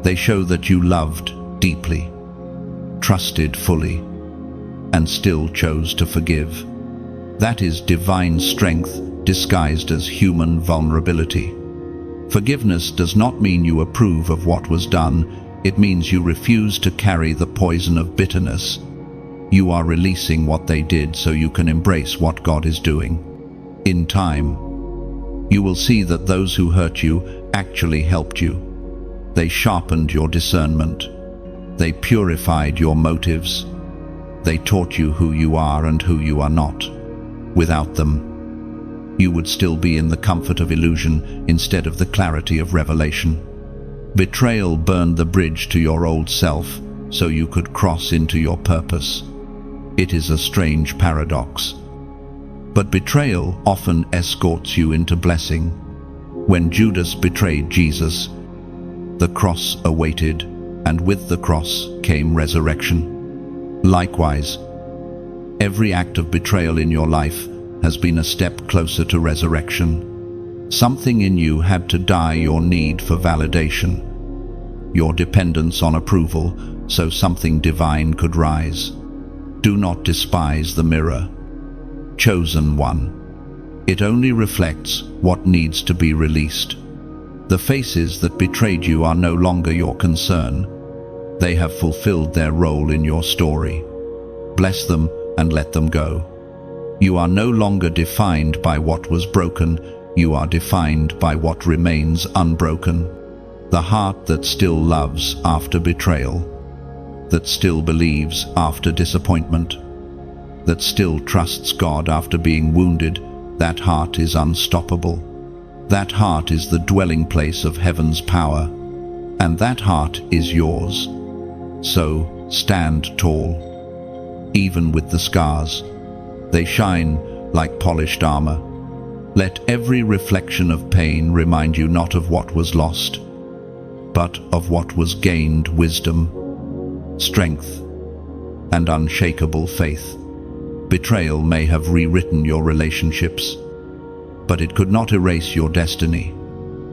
They show that you loved deeply, trusted fully, and still chose to forgive. That is divine strength disguised as human vulnerability. Forgiveness does not mean you approve of what was done, it means you refuse to carry the poison of bitterness. You are releasing what they did so you can embrace what God is doing. In time, you will see that those who hurt you actually helped you. They sharpened your discernment. They purified your motives. They taught you who you are and who you are not. Without them, you would still be in the comfort of illusion instead of the clarity of revelation. Betrayal burned the bridge to your old self so you could cross into your purpose. It is a strange paradox. But betrayal often escorts you into blessing. When Judas betrayed Jesus, the cross awaited, and with the cross came resurrection. Likewise, every act of betrayal in your life has been a step closer to resurrection. Something in you had to die: your need for validation, your dependence on approval, so something divine could rise. Do not despise the mirror. Chosen one. It only reflects what needs to be released. The faces that betrayed you are no longer your concern. They have fulfilled their role in your story. Bless them and let them go. You are no longer defined by what was broken. You are defined by what remains unbroken. The heart that still loves after betrayal, that still believes after disappointment, that still trusts God after being wounded, that heart is unstoppable. That heart is the dwelling place of heaven's power, and that heart is yours. So stand tall, even with the scars. They shine like polished armor. Let every reflection of pain remind you not of what was lost, but of what was gained: wisdom, strength, and unshakable faith. Betrayal may have rewritten your relationships, but it could not erase your destiny.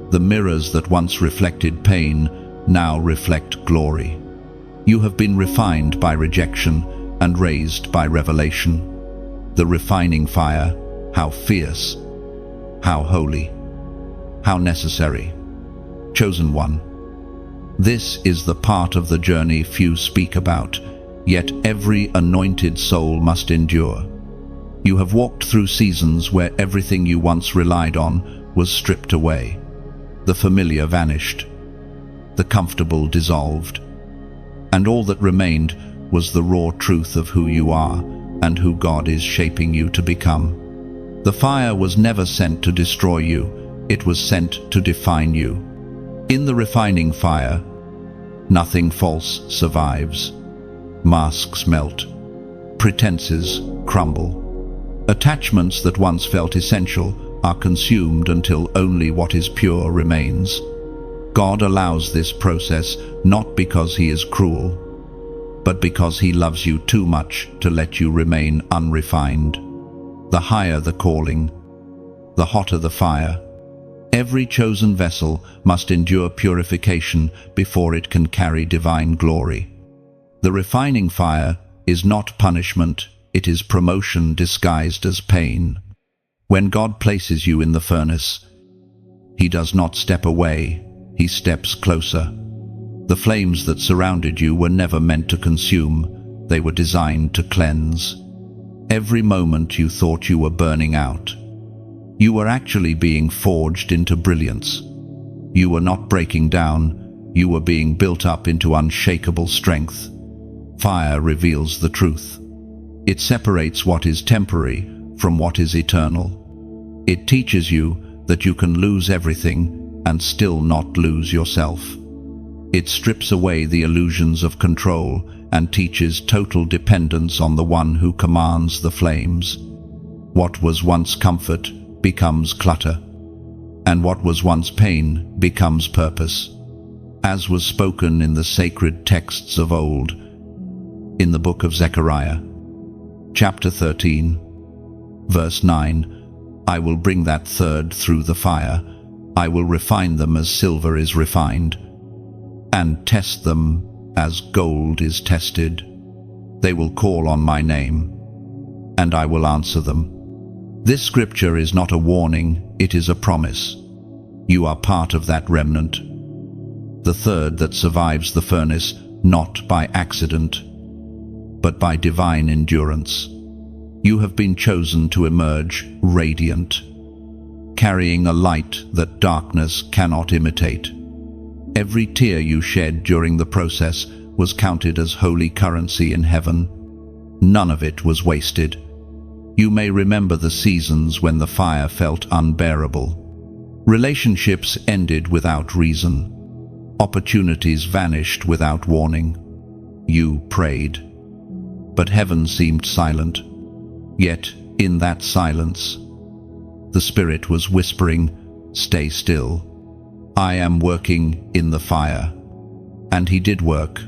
The mirrors that once reflected pain now reflect glory. You have been refined by rejection and raised by revelation. The refining fire, how fierce, how holy, how necessary. Chosen one. This is the part of the journey few speak about, yet every anointed soul must endure. You have walked through seasons where everything you once relied on was stripped away. The familiar vanished, the comfortable dissolved, and all that remained was the raw truth of who you are and who God is shaping you to become. The fire was never sent to destroy you, it was sent to define you. In the refining fire, nothing false survives. Masks melt, pretenses crumble. Attachments that once felt essential are consumed until only what is pure remains. God allows this process not because He is cruel, but because He loves you too much to let you remain unrefined. The higher the calling, the hotter the fire. Every chosen vessel must endure purification before it can carry divine glory. The refining fire is not punishment, it is promotion disguised as pain. When God places you in the furnace, He does not step away, He steps closer. The flames that surrounded you were never meant to consume, they were designed to cleanse. Every moment you thought you were burning out, you were actually being forged into brilliance. You were not breaking down, you were being built up into unshakable strength. Fire reveals the truth. It separates what is temporary from what is eternal. It teaches you that you can lose everything and still not lose yourself. It strips away the illusions of control and teaches total dependence on the one who commands the flames. What was once comfort becomes clutter, and what was once pain becomes purpose. As was spoken in the sacred texts of old, in the book of Zechariah, chapter 13, verse 9, I will bring that third through the fire, I will refine them as silver is refined, and test them as gold is tested. They will call on my name, and I will answer them. This scripture is not a warning, it is a promise. You are part of that remnant, the third that survives the furnace, not by accident, but by divine endurance. You have been chosen to emerge radiant, carrying a light that darkness cannot imitate. Every tear you shed during the process was counted as holy currency in heaven. None of it was wasted. You may remember the seasons when the fire felt unbearable. Relationships ended without reason. Opportunities vanished without warning. You prayed, but heaven seemed silent. Yet, in that silence, the Spirit was whispering, "Stay still. I am working in the fire." And He did work.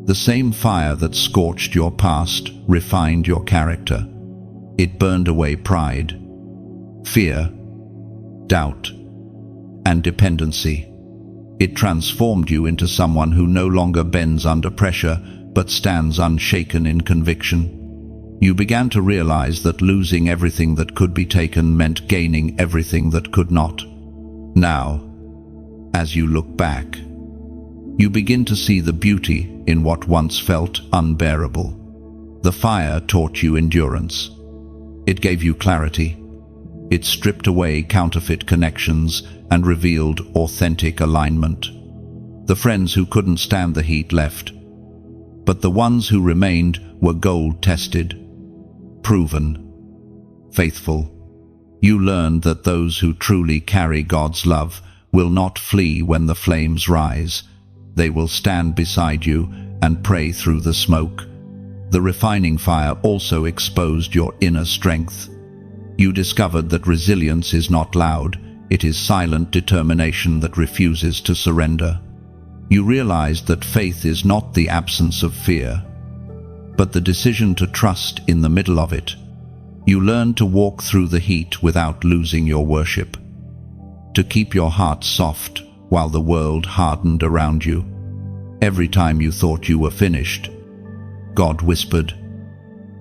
The same fire that scorched your past refined your character. It burned away pride, fear, doubt, and dependency. It transformed you into someone who no longer bends under pressure, but stands unshaken in conviction. You began to realize that losing everything that could be taken meant gaining everything that could not. Now, as you look back, you begin to see the beauty in what once felt unbearable. The fire taught you endurance. It gave you clarity. It stripped away counterfeit connections and revealed authentic alignment. The friends who couldn't stand the heat left, but the ones who remained were gold-tested, proven, faithful. You learned that those who truly carry God's love will not flee when the flames rise. They will stand beside you and pray through the smoke. The refining fire also exposed your inner strength. You discovered that resilience is not loud, it is silent determination that refuses to surrender. You realized that faith is not the absence of fear, but the decision to trust in the middle of it. You learned to walk through the heat without losing your worship, to keep your heart soft while the world hardened around you. Every time you thought you were finished, God whispered,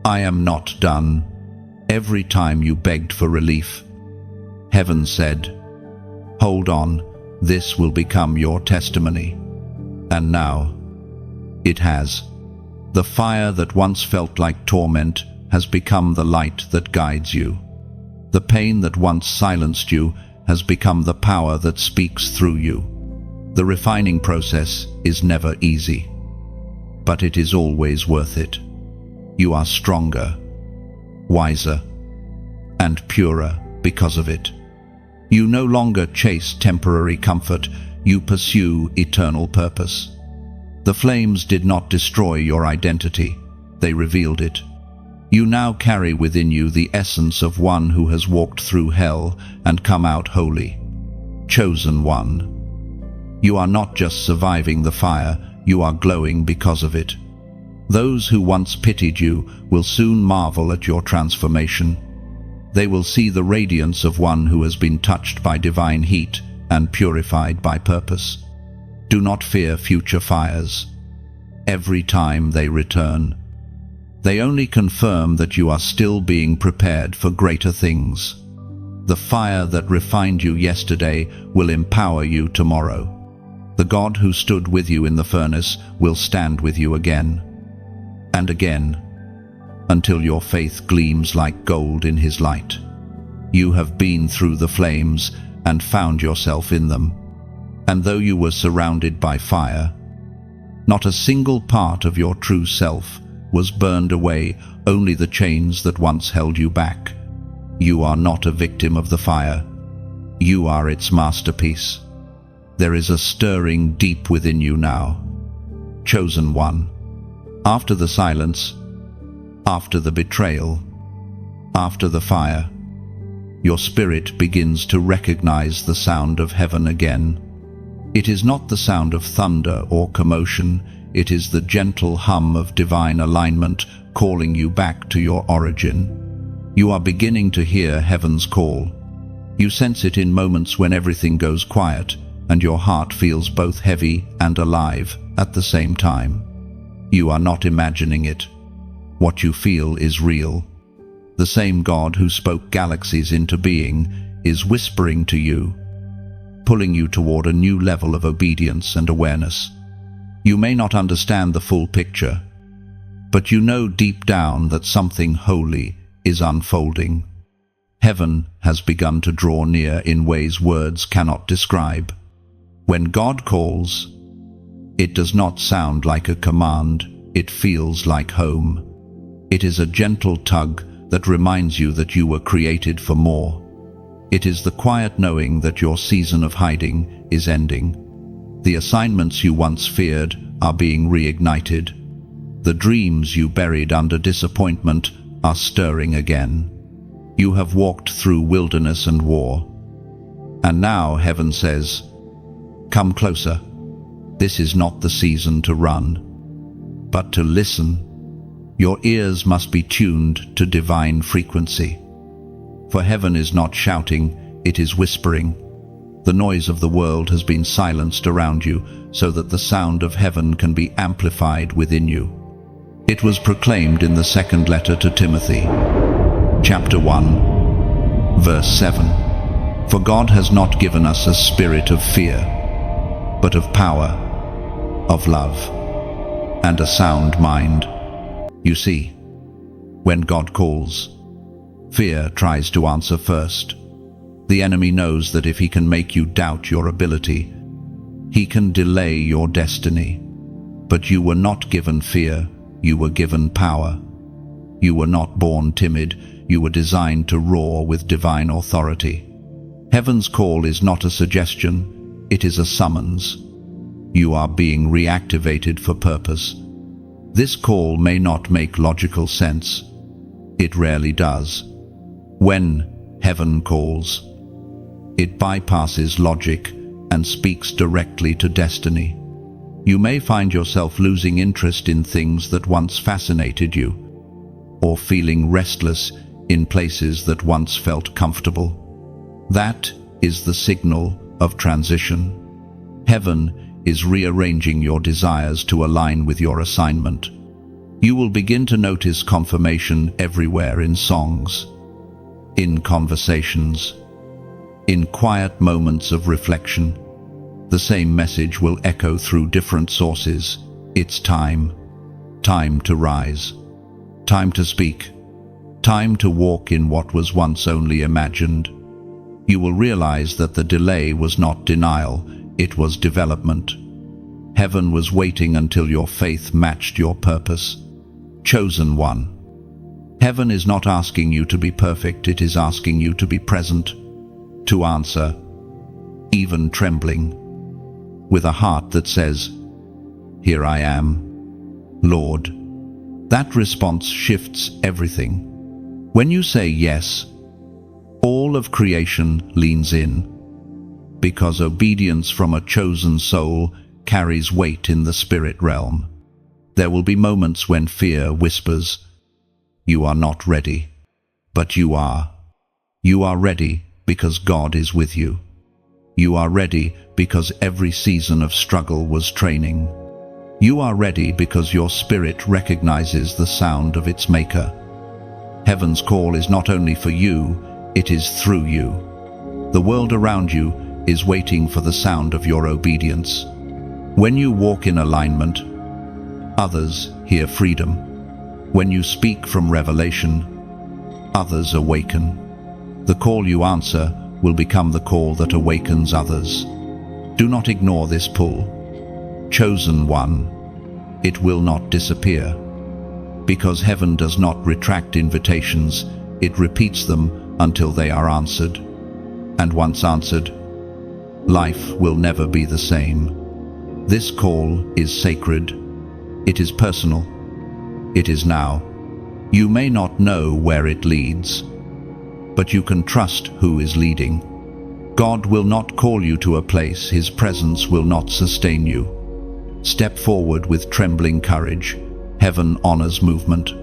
"I am not done." Every time you begged for relief, heaven said, "Hold on, this will become your testimony." And now, it has. The fire that once felt like torment has become the light that guides you. The pain that once silenced you has become the power that speaks through you. The refining process is never easy, but it is always worth it. You are stronger, wiser, and purer because of it. You no longer chase temporary comfort, you pursue eternal purpose. The flames did not destroy your identity, they revealed it. You now carry within you the essence of one who has walked through hell and come out holy. Chosen one. You are not just surviving the fire, you are glowing because of it. Those who once pitied you will soon marvel at your transformation. They will see the radiance of one who has been touched by divine heat and purified by purpose. Do not fear future fires. Every time they return, they only confirm that you are still being prepared for greater things. The fire that refined you yesterday will empower you tomorrow. The God who stood with you in the furnace will stand with you again and again, until your faith gleams like gold in His light. You have been through the flames and found yourself in them. And though you were surrounded by fire, not a single part of your true self was burned away, only the chains that once held you back. You are not a victim of the fire. You are its masterpiece. There is a stirring deep within you now. Chosen one. After the silence, after the betrayal, after the fire, your spirit begins to recognize the sound of heaven again. It is not the sound of thunder or commotion, it is the gentle hum of divine alignment calling you back to your origin. You are beginning to hear heaven's call. You sense it in moments when everything goes quiet and your heart feels both heavy and alive at the same time. You are not imagining it. What you feel is real. The same God who spoke galaxies into being is whispering to you, pulling you toward a new level of obedience and awareness. You may not understand the full picture, but you know deep down that something holy is unfolding. Heaven has begun to draw near in ways words cannot describe. When God calls, it does not sound like a command, it feels like home. It is a gentle tug that reminds you that you were created for more. It is the quiet knowing that your season of hiding is ending. The assignments you once feared are being reignited. The dreams you buried under disappointment are stirring again. You have walked through wilderness and war. And now heaven says, "Come closer." This is not the season to run, but to listen. Your ears must be tuned to divine frequency. For heaven is not shouting, it is whispering. The noise of the world has been silenced around you so that the sound of heaven can be amplified within you. It was proclaimed in the second letter to Timothy, chapter 1, verse 7. For God has not given us a spirit of fear, but of power, of love, and a sound mind. You see, when God calls, fear tries to answer first. The enemy knows that if he can make you doubt your ability, he can delay your destiny. But you were not given fear, you were given power. You were not born timid, you were designed to roar with divine authority. Heaven's call is not a suggestion, it is a summons. You are being reactivated for purpose. This call may not make logical sense. It rarely does. When heaven calls, it bypasses logic and speaks directly to destiny. You may find yourself losing interest in things that once fascinated you, or feeling restless in places that once felt comfortable. That is the signal of transition. Heaven is rearranging your desires to align with your assignment. You will begin to notice confirmation everywhere, in songs, in conversations, in quiet moments of reflection. The same message will echo through different sources. It's time. Time to rise. Time to speak. Time to walk in what was once only imagined. You will realize that the delay was not denial, it was development. Heaven was waiting until your faith matched your purpose. Chosen one. Heaven is not asking you to be perfect, it is asking you to be present, to answer, even trembling, with a heart that says, "Here I am, Lord." That response shifts everything. When you say yes, all of creation leans in, because obedience from a chosen soul carries weight in the spirit realm. There will be moments when fear whispers, "You are not ready," but you are. You are ready because God is with you. You are ready because every season of struggle was training. You are ready because your spirit recognizes the sound of its maker. Heaven's call is not only for you, it is through you. The world around you is waiting for the sound of your obedience. When you walk in alignment, others hear freedom. When you speak from revelation, others awaken. The call you answer will become the call that awakens others. Do not ignore this pull. Chosen one, it will not disappear. Because heaven does not retract invitations, it repeats them until they are answered. And once answered, life will never be the same. This call is sacred. It is personal. It is now. You may not know where it leads, but you can trust who is leading. God will not call you to a place, His presence will not sustain you. Step forward with trembling courage. Heaven honors movement,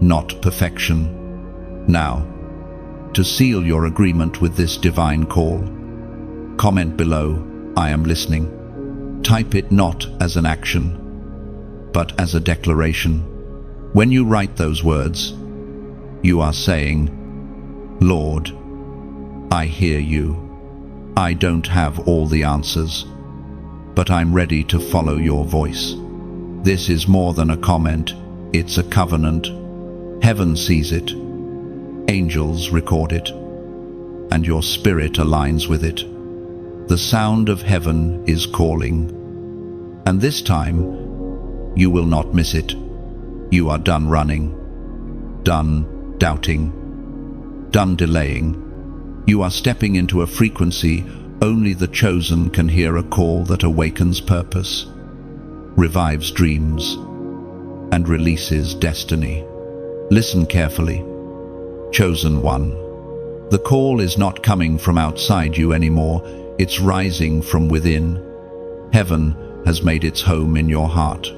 not perfection. Now, to seal your agreement with this divine call, comment below, "I am listening." Type it not as an action, but as a declaration. When you write those words, you are saying, "Lord, I hear you. I don't have all the answers, but I'm ready to follow your voice." This is more than a comment, it's a covenant. Heaven sees it, angels record it, and your spirit aligns with it. The sound of heaven is calling, and this time, you will not miss it. You are done running, done doubting, done delaying. You are stepping into a frequency only the chosen can hear, a call that awakens purpose, revives dreams, and releases destiny. Listen carefully. Chosen one. The call is not coming from outside you anymore, it's rising from within. Heaven has made its home in your heart,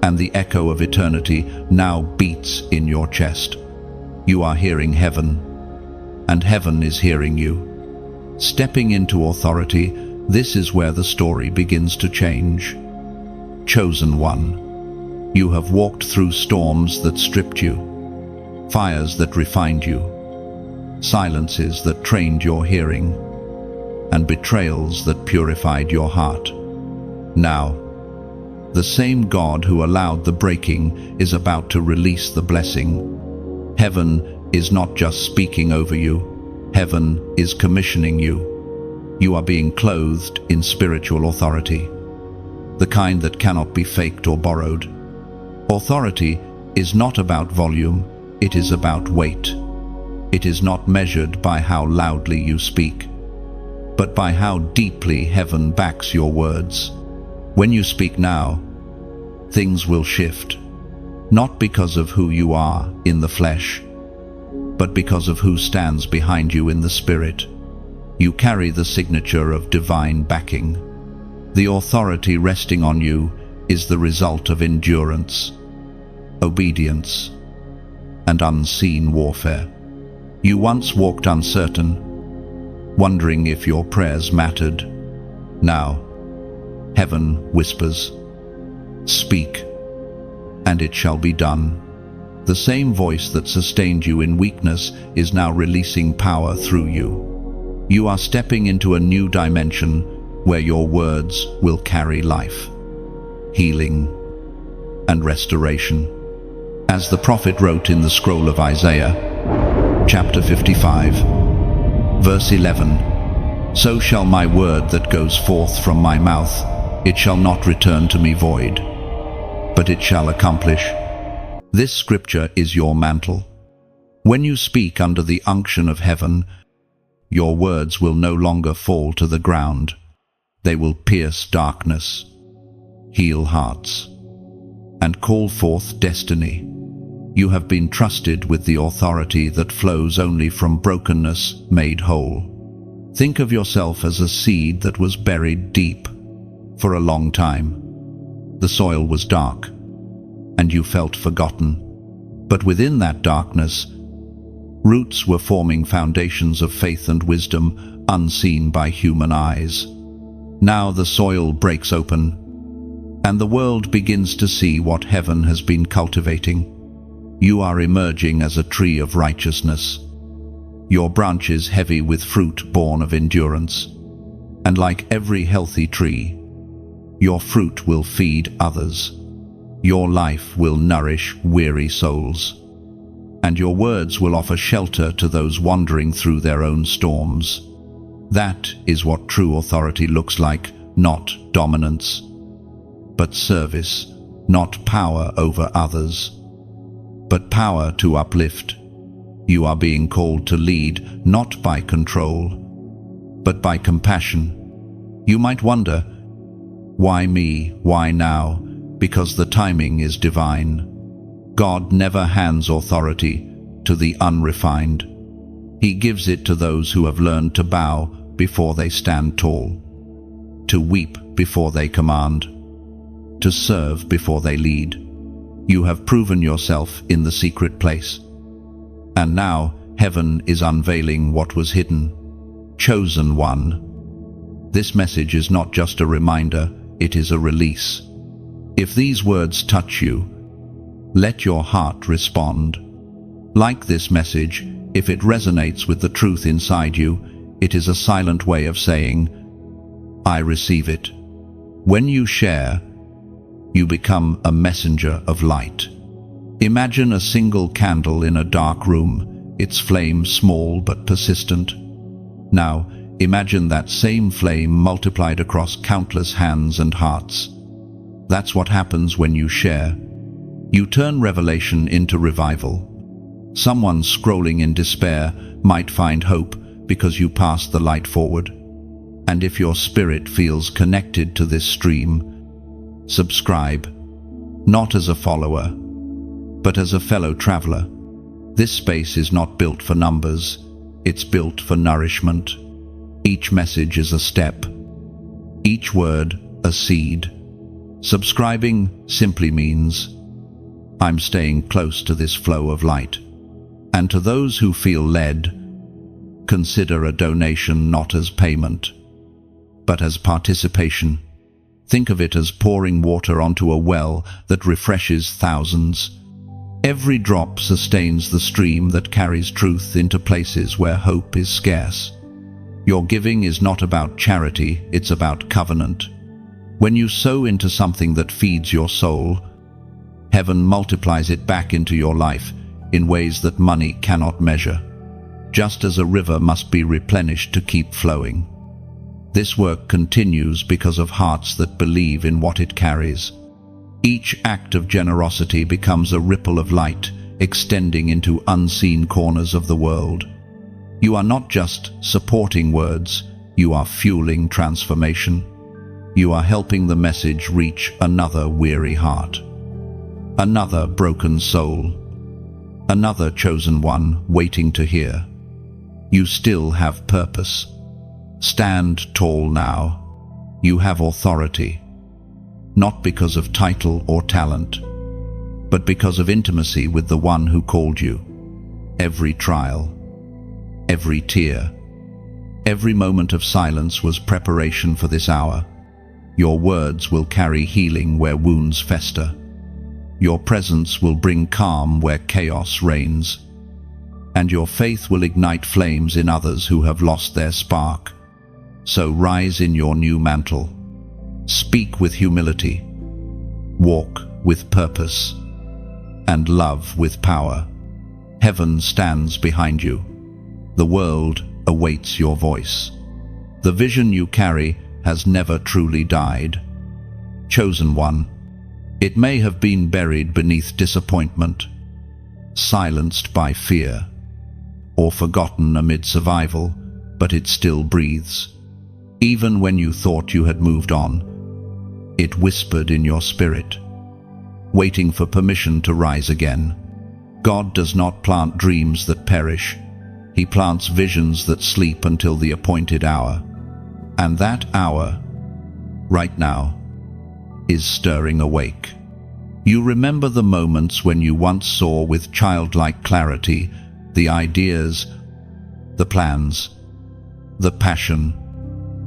and the echo of eternity now beats in your chest. You are hearing heaven, and heaven is hearing you. Stepping into authority, this is where the story begins to change. Chosen one. You have walked through storms that stripped you, fires that refined you, silences that trained your hearing, and betrayals that purified your heart. Now, the same God who allowed the breaking is about to release the blessing. Heaven is not just speaking over you, heaven is commissioning you. You are being clothed in spiritual authority, the kind that cannot be faked or borrowed. Authority is not about volume, it is about weight. It is not measured by how loudly you speak, but by how deeply heaven backs your words. When you speak now, things will shift, not because of who you are in the flesh, but because of who stands behind you in the spirit. You carry the signature of divine backing. The authority resting on you is the result of endurance, obedience, and unseen warfare. You once walked uncertain, wondering if your prayers mattered. Now, heaven whispers, "Speak, and it shall be done." The same voice that sustained you in weakness is now releasing power through you. You are stepping into a new dimension where your words will carry life, healing, and restoration. As the prophet wrote in the scroll of Isaiah, chapter 55, verse 11, "So shall my word that goes forth from my mouth, it shall not return to me void, but it shall accomplish." This scripture is your mantle. When you speak under the unction of heaven, your words will no longer fall to the ground. They will pierce darkness, heal hearts, and call forth destiny. You have been trusted with the authority that flows only from brokenness made whole. Think of yourself as a seed that was buried deep for a long time. The soil was dark, and you felt forgotten. But within that darkness, roots were forming foundations of faith and wisdom unseen by human eyes. Now the soil breaks open, and the world begins to see what heaven has been cultivating. You are emerging as a tree of righteousness, your branches heavy with fruit born of endurance. And like every healthy tree, your fruit will feed others. Your life will nourish weary souls, and your words will offer shelter to those wandering through their own storms. That is what true authority looks like, not dominance, but service, not power over others, but power to uplift. You are being called to lead, not by control, but by compassion. You might wonder, why me? Why now? Because the timing is divine. God never hands authority to the unrefined. He gives it to those who have learned to bow before they stand tall, to weep before they command, to serve before they lead. You have proven yourself in the secret place, and now heaven is unveiling what was hidden. Chosen one. This message is not just a reminder, it is a release. If these words touch you, let your heart respond. Like this message, if it resonates with the truth inside you, it is a silent way of saying, "I receive it." When you share, you become a messenger of light. Imagine a single candle in a dark room, its flame small but persistent. Now, imagine that same flame multiplied across countless hands and hearts. That's what happens when you share. You turn revelation into revival. Someone scrolling in despair might find hope because you pass the light forward. And if your spirit feels connected to this stream, subscribe, not as a follower, but as a fellow traveler. This space is not built for numbers, it's built for nourishment. Each message is a step, each word a seed. Subscribing simply means, I'm staying close to this flow of light. And to those who feel led, consider a donation not as payment, but as participation. Think of it as pouring water onto a well that refreshes thousands. Every drop sustains the stream that carries truth into places where hope is scarce. Your giving is not about charity, it's about covenant. When you sow into something that feeds your soul, heaven multiplies it back into your life in ways that money cannot measure. Just as a river must be replenished to keep flowing. This work continues because of hearts that believe in what it carries. Each act of generosity becomes a ripple of light, extending into unseen corners of the world. You are not just supporting words, you are fueling transformation. You are helping the message reach another weary heart, another broken soul, another chosen one waiting to hear. You still have purpose. Stand tall now. You have authority, not because of title or talent, but because of intimacy with the one who called you. Every trial, every tear, every moment of silence was preparation for this hour. Your words will carry healing where wounds fester. Your presence will bring calm where chaos reigns. And your faith will ignite flames in others who have lost their spark. So rise in your new mantle. Speak with humility. Walk with purpose. And love with power. Heaven stands behind you. The world awaits your voice. The vision you carry has never truly died. Chosen one, it may have been buried beneath disappointment, silenced by fear, or forgotten amid survival, but it still breathes. Even when you thought you had moved on, it whispered in your spirit, waiting for permission to rise again. God does not plant dreams that perish. He plants visions that sleep until the appointed hour. And that hour, right now, is stirring awake. You remember the moments when you once saw with childlike clarity the ideas, the plans, the passion.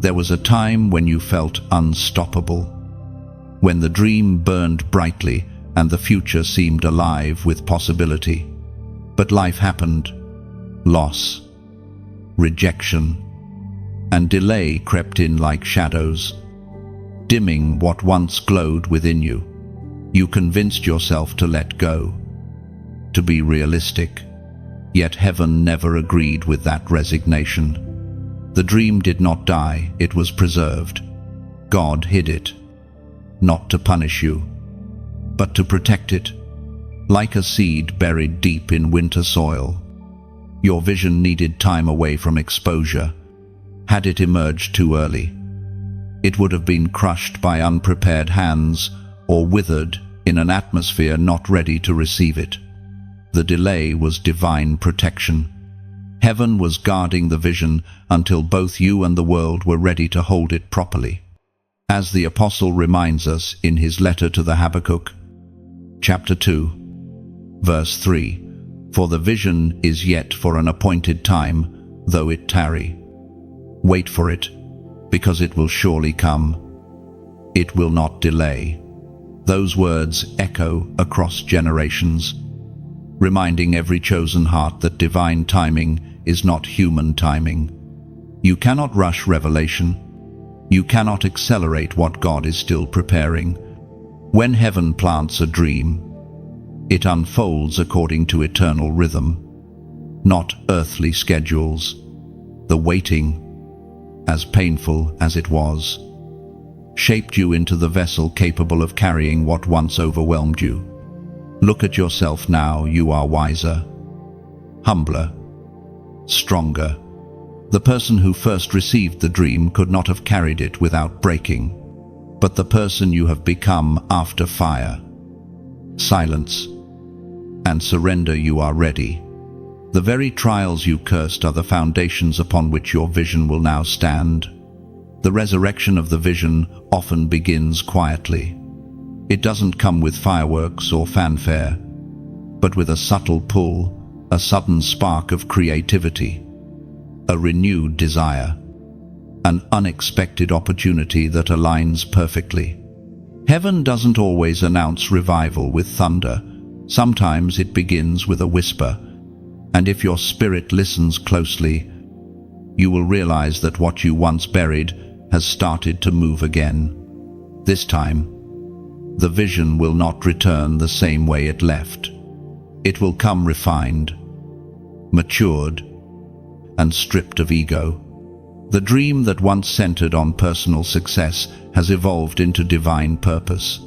There was a time when you felt unstoppable, when the dream burned brightly and the future seemed alive with possibility. But life happened. Loss, rejection, and delay crept in like shadows, dimming what once glowed within you. You convinced yourself to let go, to be realistic, yet heaven never agreed with that resignation. The dream did not die, it was preserved. God hid it, not to punish you, but to protect it, like a seed buried deep in winter soil. Your vision needed time away from exposure. Had it emerged too early, it would have been crushed by unprepared hands or withered in an atmosphere not ready to receive it. The delay was divine protection. Heaven was guarding the vision until both you and the world were ready to hold it properly. As the apostle reminds us in his letter to the Habakkuk, chapter 2, verse 3, "For the vision is yet for an appointed time, though it tarry. Wait for it, because it will surely come. It will not delay." Those words echo across generations, reminding every chosen heart that divine timing is not human timing. You cannot rush revelation. You cannot accelerate what God is still preparing. When heaven plants a dream, it unfolds according to eternal rhythm, not earthly schedules. The waiting, as painful as it was, shaped you into the vessel capable of carrying what once overwhelmed you. Look at yourself now. You are wiser, humbler, stronger. The person who first received the dream could not have carried it without breaking, but the person you have become after fire, silence, and surrender, you are ready. The very trials you cursed are the foundations upon which your vision will now stand. The resurrection of the vision often begins quietly. It doesn't come with fireworks or fanfare, but with a subtle pull, a sudden spark of creativity, a renewed desire. an unexpected opportunity that aligns perfectly. Heaven doesn't always announce revival with thunder. Sometimes it begins with a whisper, and if your spirit listens closely, you will realize that what you once buried has started to move again. This time, the vision will not return the same way it left. It will come refined, matured, and stripped of ego. The dream that once centered on personal success has evolved into divine purpose.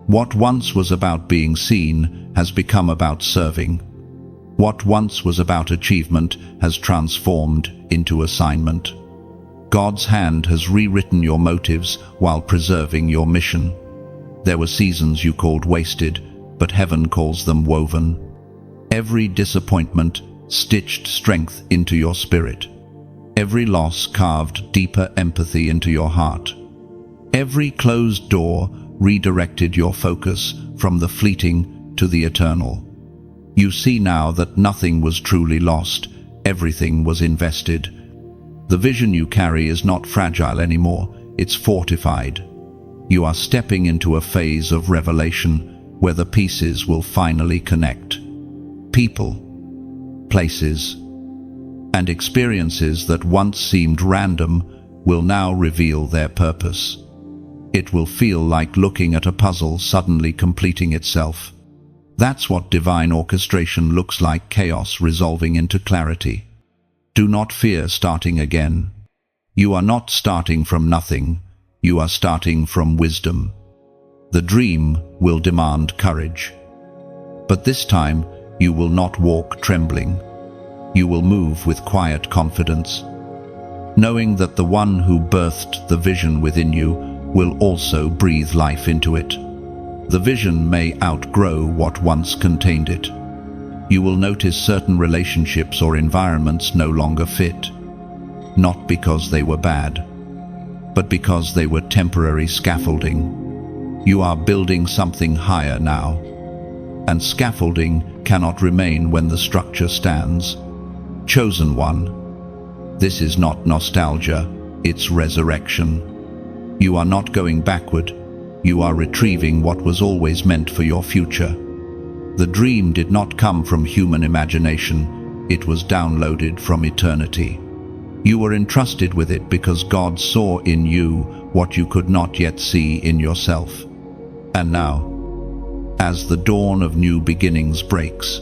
What once was about being seen has become about serving. What once was about achievement has transformed into assignment. God's hand has rewritten your motives while preserving your mission. There were seasons you called wasted, but heaven calls them woven. Every disappointment stitched strength into your spirit. Every loss carved deeper empathy into your heart. Every closed door redirected your focus from the fleeting to the eternal. You see now that nothing was truly lost, everything was invested. The vision you carry is not fragile anymore, it's fortified. You are stepping into a phase of revelation where the pieces will finally connect. People, places, and experiences that once seemed random will now reveal their purpose. It will feel like looking at a puzzle suddenly completing itself. That's what divine orchestration looks like, chaos resolving into clarity. Do not fear starting again. You are not starting from nothing, you are starting from wisdom. The dream will demand courage. But this time, you will not walk trembling. You will move with quiet confidence, knowing that the one who birthed the vision within you will also breathe life into it. The vision may outgrow what once contained it. You will notice certain relationships or environments no longer fit, not because they were bad, but because they were temporary scaffolding. You are building something higher now, and scaffolding cannot remain when the structure stands. Chosen one, this is not nostalgia, it's resurrection. You are not going backward, you are retrieving what was always meant for your future. The dream did not come from human imagination, it was downloaded from eternity. You were entrusted with it because God saw in you what you could not yet see in yourself. And now, as the dawn of new beginnings breaks,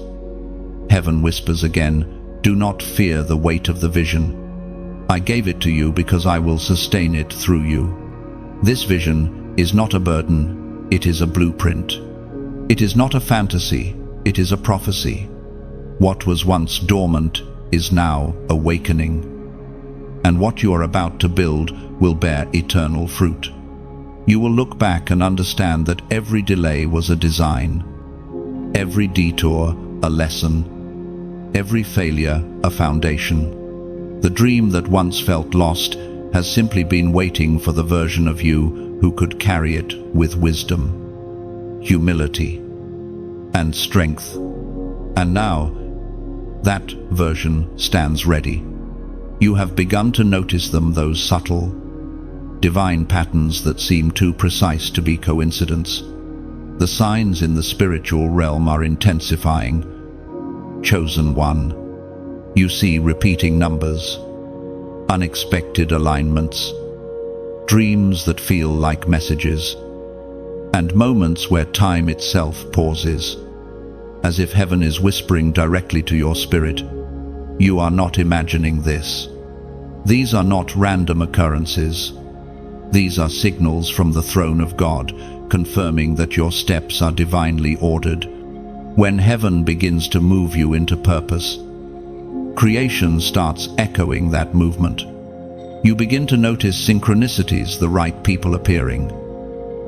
heaven whispers again, do not fear the weight of the vision. I gave it to you because I will sustain it through you. This vision is not a burden, it is a blueprint. It is not a fantasy, it is a prophecy. What was once dormant is now awakening. And what you are about to build will bear eternal fruit. You will look back and understand that every delay was a design, every detour a lesson, every failure a foundation. The dream that once felt lost has simply been waiting for the version of you who could carry it with wisdom, humility, and strength. And now, that version stands ready. You have begun to notice them, those subtle, divine patterns that seem too precise to be coincidence. The signs in the spiritual realm are intensifying. Chosen one, you see repeating numbers, unexpected alignments, dreams that feel like messages, and moments where time itself pauses, as if heaven is whispering directly to your spirit. You are not imagining this. These are not random occurrences. These are signals from the throne of God, confirming that your steps are divinely ordered. When heaven begins to move you into purpose, creation starts echoing that movement. You begin to notice synchronicities, the right people appearing,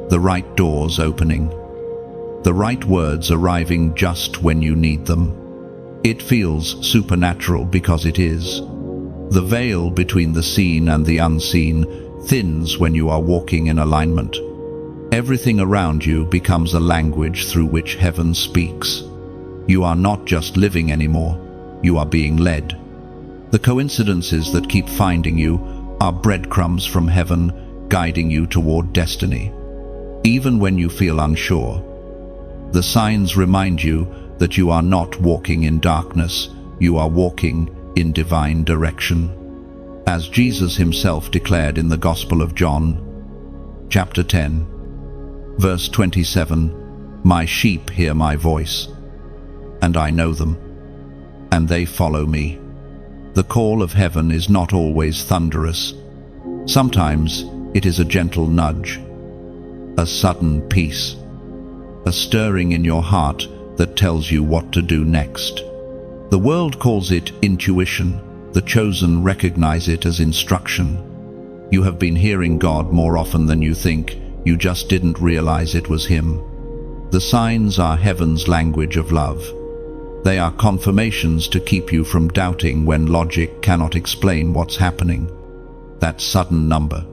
the right doors opening, the right words arriving just when you need them. It feels supernatural because it is. The veil between the seen and the unseen thins when you are walking in alignment. Everything around you becomes a language through which heaven speaks. You are not just living anymore, you are being led. The coincidences that keep finding you are breadcrumbs from heaven guiding you toward destiny. Even when you feel unsure, the signs remind you that you are not walking in darkness, you are walking in divine direction. As Jesus himself declared in the Gospel of John, chapter 10, verse 27, "My sheep hear my voice, and I know them, and they follow me." The call of heaven is not always thunderous. Sometimes it is a gentle nudge, a sudden peace, a stirring in your heart that tells you what to do next. The world calls it intuition. The chosen recognize it as instruction. You have been hearing God more often than you think. You just didn't realize it was Him. The signs are heaven's language of love. They are confirmations to keep you from doubting when logic cannot explain what's happening. That sudden number,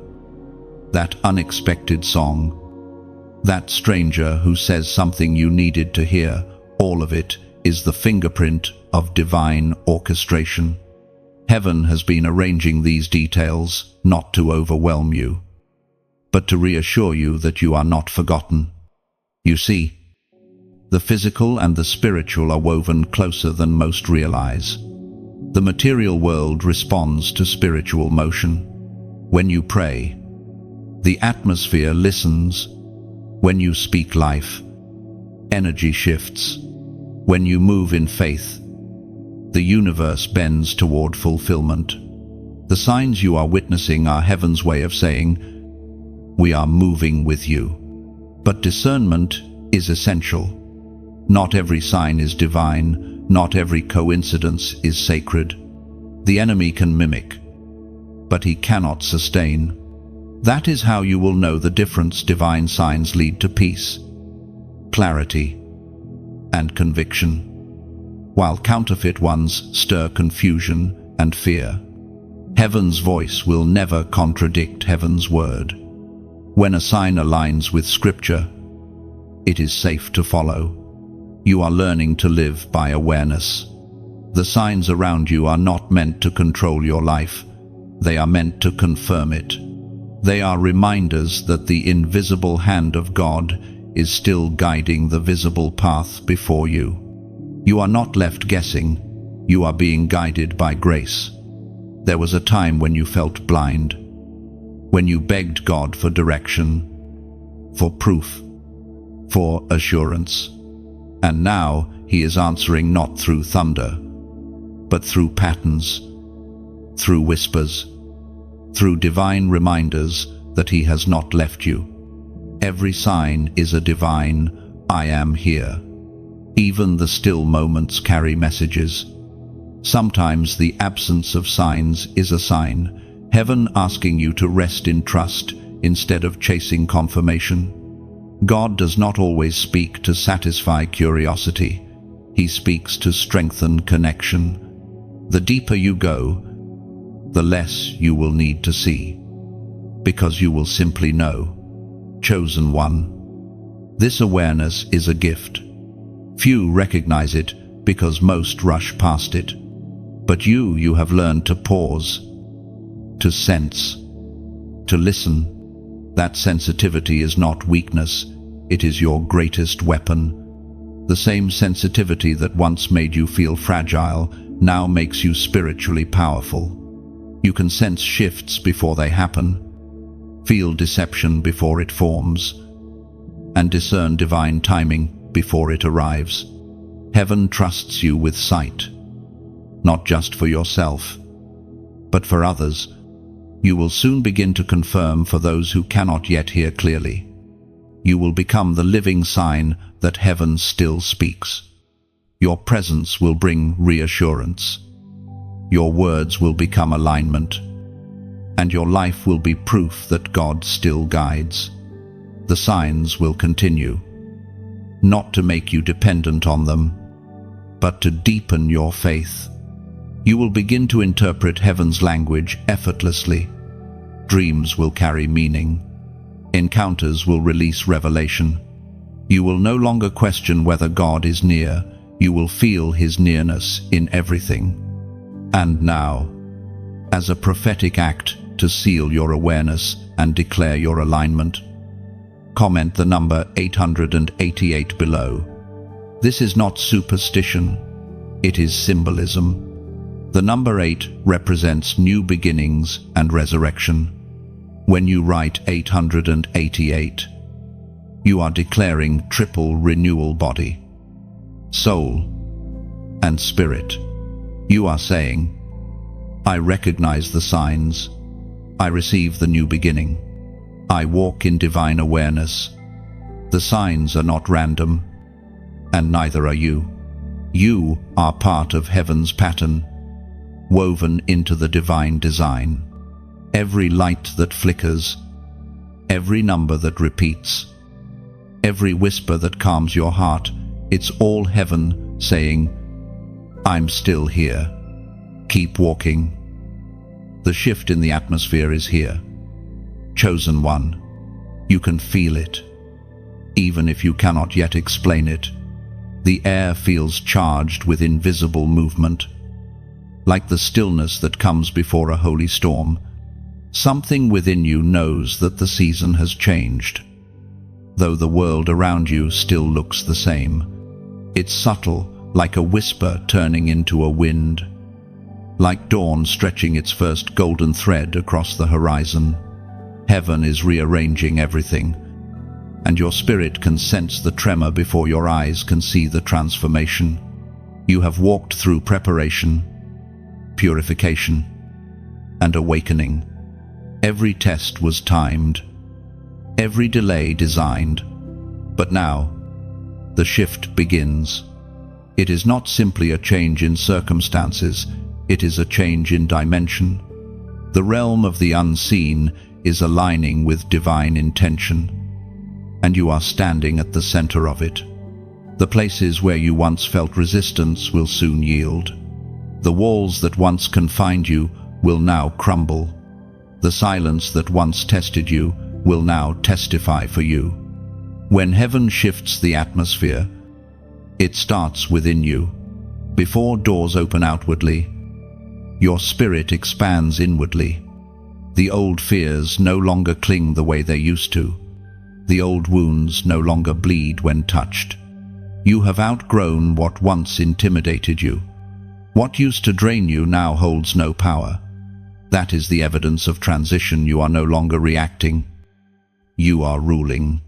that unexpected song, that stranger who says something you needed to hear, all of it is the fingerprint of divine orchestration. Heaven has been arranging these details not to overwhelm you, but to reassure you that you are not forgotten. You see, the physical and the spiritual are woven closer than most realize. The material world responds to spiritual motion. When you pray, the atmosphere listens. When you speak life, energy shifts. When you move in faith, the universe bends toward fulfillment. The signs you are witnessing are heaven's way of saying, "We are moving with you." But discernment is essential. Not every sign is divine, not every coincidence is sacred. The enemy can mimic, but he cannot sustain. That is how you will know the difference. Divine signs lead to peace, clarity, and conviction, while counterfeit ones stir confusion and fear. Heaven's voice will never contradict heaven's word. When a sign aligns with Scripture, it is safe to follow. You are learning to live by awareness. The signs around you are not meant to control your life. They are meant to confirm it. They are reminders that the invisible hand of God is still guiding the visible path before you. You are not left guessing. You are being guided by grace. There was a time when you felt blind, when you begged God for direction, for proof, for assurance. And now He is answering not through thunder, but through patterns, through whispers, through divine reminders that He has not left you. Every sign is a divine, "I am here." Even the still moments carry messages. Sometimes the absence of signs is a sign, heaven asking you to rest in trust instead of chasing confirmation. God does not always speak to satisfy curiosity. He speaks to strengthen connection. The deeper you go, the less you will need to see, because you will simply know. Chosen one. This awareness is a gift. Few recognize it because most rush past it. But you have learned to pause, to sense, to listen. That sensitivity is not weakness, it is your greatest weapon. The same sensitivity that once made you feel fragile now makes you spiritually powerful. You can sense shifts before they happen, feel deception before it forms, and discern divine timing before it arrives. Heaven trusts you with sight, not just for yourself, but for others. You will soon begin to confirm for those who cannot yet hear clearly. You will become the living sign that heaven still speaks. Your presence will bring reassurance. Your words will become alignment. And your life will be proof that God still guides. The signs will continue, not to make you dependent on them, but to deepen your faith. You will begin to interpret heaven's language effortlessly. Dreams will carry meaning. Encounters will release revelation. You will no longer question whether God is near. You will feel His nearness in everything. And now, as a prophetic act, to seal your awareness and declare your alignment? Comment the number 888 below. This is not superstition, it is symbolism. The number 8 represents new beginnings and resurrection. When you write 888, you are declaring triple renewal: body, soul, and spirit. You are saying, I recognize the signs, I receive the new beginning, I walk in divine awareness. The signs are not random, and neither are you. You are part of heaven's pattern, woven into the divine design. Every light that flickers, every number that repeats, every whisper that calms your heart, it's all heaven saying, I'm still here. Keep walking. The shift in the atmosphere is here. Chosen one, you can feel it. Even if you cannot yet explain it, the air feels charged with invisible movement. Like the stillness that comes before a holy storm, something within you knows that the season has changed. Though the world around you still looks the same, it's subtle, like a whisper turning into a wind, like dawn stretching its first golden thread across the horizon. Heaven is rearranging everything, and your spirit can sense the tremor before your eyes can see the transformation. You have walked through preparation, purification, and awakening. Every test was timed, every delay designed. But now, the shift begins. It is not simply a change in circumstances, it is a change in dimension. The realm of the unseen is aligning with divine intention, and you are standing at the center of it. The places where you once felt resistance will soon yield. The walls that once confined you will now crumble. The silence that once tested you will now testify for you. When heaven shifts the atmosphere, it starts within you. Before doors open outwardly, your spirit expands inwardly. The old fears no longer cling the way they used to. The old wounds no longer bleed when touched. You have outgrown what once intimidated you. What used to drain you now holds no power. That is the evidence of transition. You are no longer reacting. You are ruling.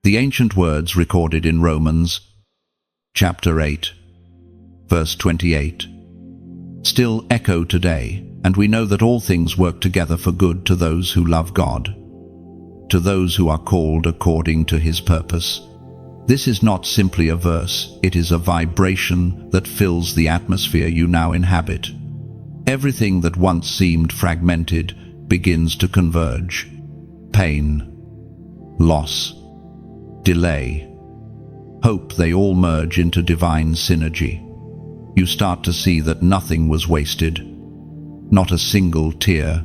The ancient words recorded in Romans chapter 8, verse 28, still echo today, and we know that all things work together for good to those who love God, to those who are called according to His purpose. This is not simply a verse, it is a vibration that fills the atmosphere you now inhabit. Everything that once seemed fragmented begins to converge. Pain, loss, delay, hope, they all merge into divine synergy. You start to see that nothing was wasted. Not a single tear,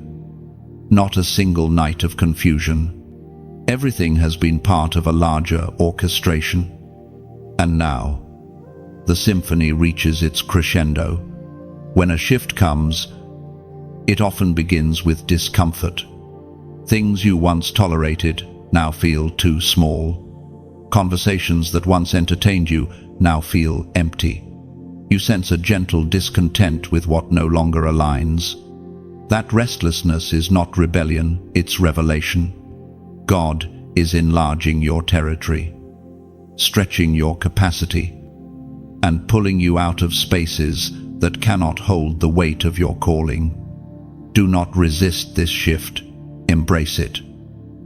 not a single night of confusion. Everything has been part of a larger orchestration. And now, the symphony reaches its crescendo. When a shift comes, it often begins with discomfort. Things you once tolerated now feel too small. Conversations that once entertained you now feel empty. You sense a gentle discontent with what no longer aligns. That restlessness is not rebellion, it's revelation. God is enlarging your territory, stretching your capacity, and pulling you out of spaces that cannot hold the weight of your calling. Do not resist this shift, embrace it.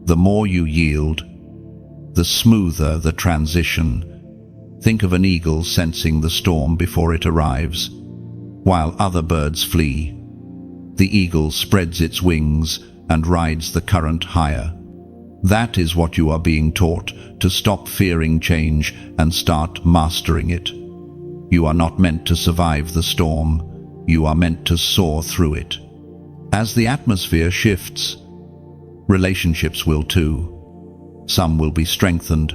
The more you yield, the smoother the transition. Think of an eagle sensing the storm before it arrives. While other birds flee, the eagle spreads its wings and rides the current higher. That is what you are being taught, to stop fearing change and start mastering it. You are not meant to survive the storm, you are meant to soar through it. As the atmosphere shifts, relationships will too. Some will be strengthened,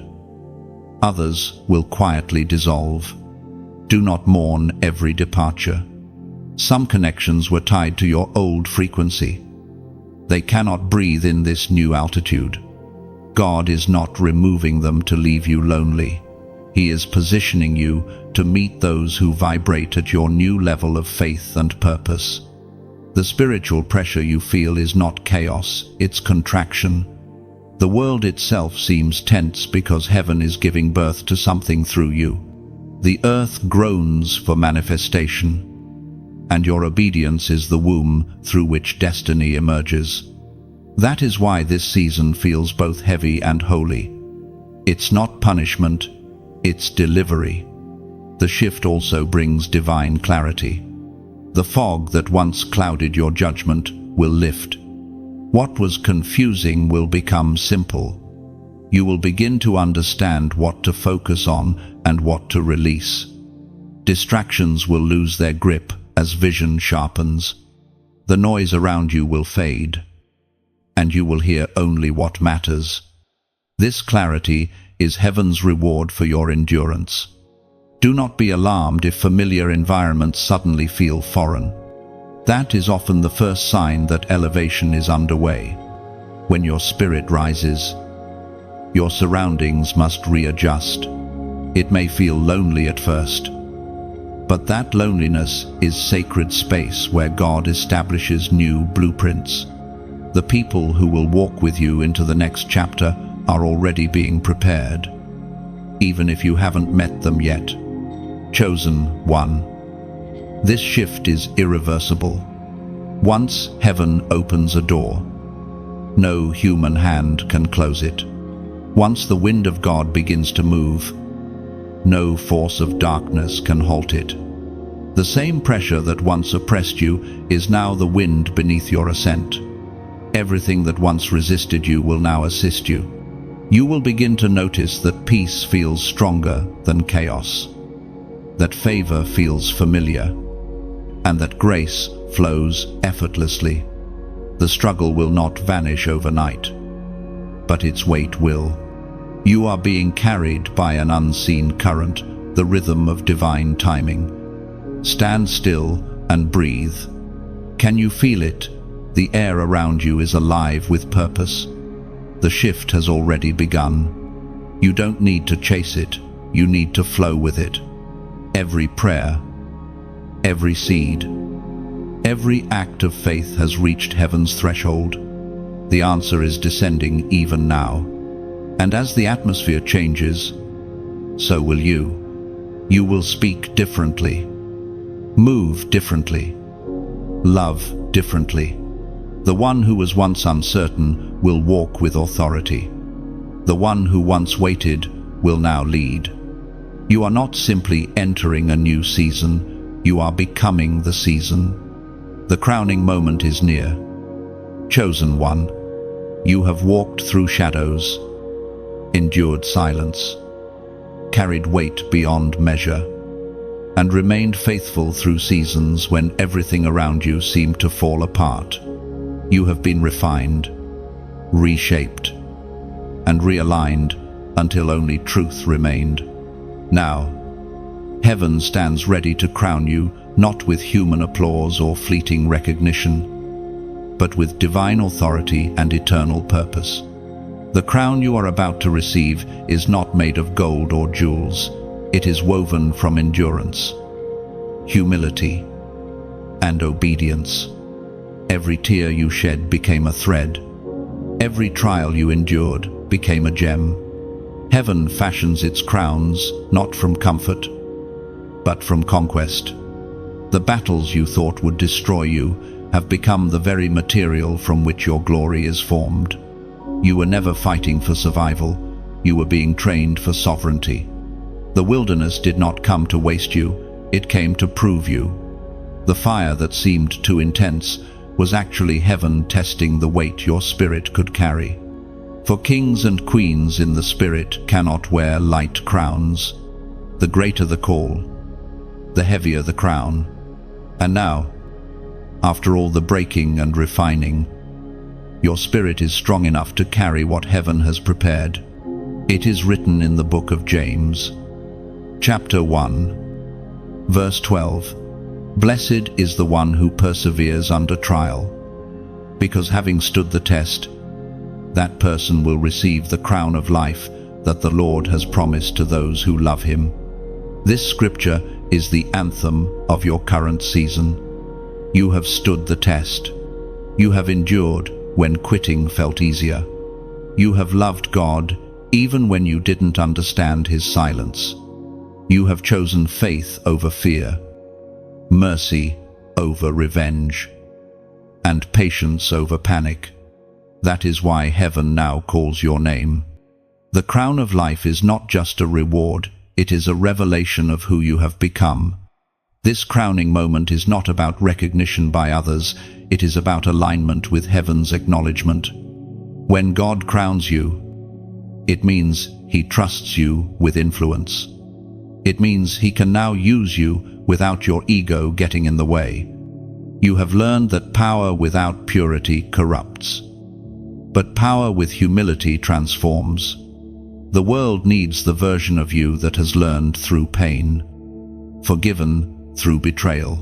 others will quietly dissolve. Do not mourn every departure. Some connections were tied to your old frequency. They cannot breathe in this new altitude. God is not removing them to leave you lonely. He is positioning you to meet those who vibrate at your new level of faith and purpose. The spiritual pressure you feel is not chaos, it's contraction. The world itself seems tense because heaven is giving birth to something through you. The earth groans for manifestation, and your obedience is the womb through which destiny emerges. That is why this season feels both heavy and holy. It's not punishment, it's delivery. The shift also brings divine clarity. The fog that once clouded your judgment will lift. What was confusing will become simple. You will begin to understand what to focus on and what to release. Distractions will lose their grip as vision sharpens. The noise around you will fade, and you will hear only what matters. This clarity is heaven's reward for your endurance. Do not be alarmed if familiar environments suddenly feel foreign. That is often the first sign that elevation is underway. When your spirit rises, your surroundings must readjust. It may feel lonely at first, but that loneliness is sacred space where God establishes new blueprints. The people who will walk with you into the next chapter are already being prepared, even if you haven't met them yet. Chosen one. This shift is irreversible. Once heaven opens a door, no human hand can close it. Once the wind of God begins to move, no force of darkness can halt it. The same pressure that once oppressed you is now the wind beneath your ascent. Everything that once resisted you will now assist you. You will begin to notice that peace feels stronger than chaos, that favor feels familiar, and that grace flows effortlessly. The struggle will not vanish overnight, but its weight will. You are being carried by an unseen current, the rhythm of divine timing. Stand still and breathe. Can you feel it? The air around you is alive with purpose. The shift has already begun. You don't need to chase it, you need to flow with it. Every prayer, every seed, every act of faith has reached heaven's threshold. The answer is descending even now. And as the atmosphere changes, so will you. You will speak differently, move differently, love differently. The one who was once uncertain will walk with authority. The one who once waited will now lead. You are not simply entering a new season, you are becoming the season. The crowning moment is near. Chosen one, you have walked through shadows, endured silence, carried weight beyond measure, and remained faithful through seasons when everything around you seemed to fall apart. You have been refined, reshaped, and realigned until only truth remained. Now, heaven stands ready to crown you, not with human applause or fleeting recognition, but with divine authority and eternal purpose. The crown you are about to receive is not made of gold or jewels. It is woven from endurance, humility, and obedience. Every tear you shed became a thread. Every trial you endured became a gem. Heaven fashions its crowns not from comfort, but from conquest. The battles you thought would destroy you have become the very material from which your glory is formed. You were never fighting for survival, you were being trained for sovereignty. The wilderness did not come to waste you, it came to prove you. The fire that seemed too intense was actually heaven testing the weight your spirit could carry. For kings and queens in the spirit cannot wear light crowns. The greater the call, the heavier the crown. And now, after all the breaking and refining, your spirit is strong enough to carry what heaven has prepared. It is written in the book of James, chapter 1, verse 12. Blessed is the one who perseveres under trial. because having stood the test, that person will receive the crown of life that the Lord has promised to those who love him. This scripture is the anthem of your current season. You have stood the test. You have endured when quitting felt easier. You have loved God even when you didn't understand his silence. You have chosen faith over fear, mercy over revenge, and patience over panic. That is why heaven now calls your name. The crown of life is not just a reward, it is a revelation of who you have become. This crowning moment is not about recognition by others, it is about alignment with heaven's acknowledgement. When God crowns you, it means he trusts you with influence. It means he can now use you without your ego getting in the way. You have learned that power without purity corrupts, but power with humility transforms. The world needs the version of you that has learned through pain, forgiven through betrayal,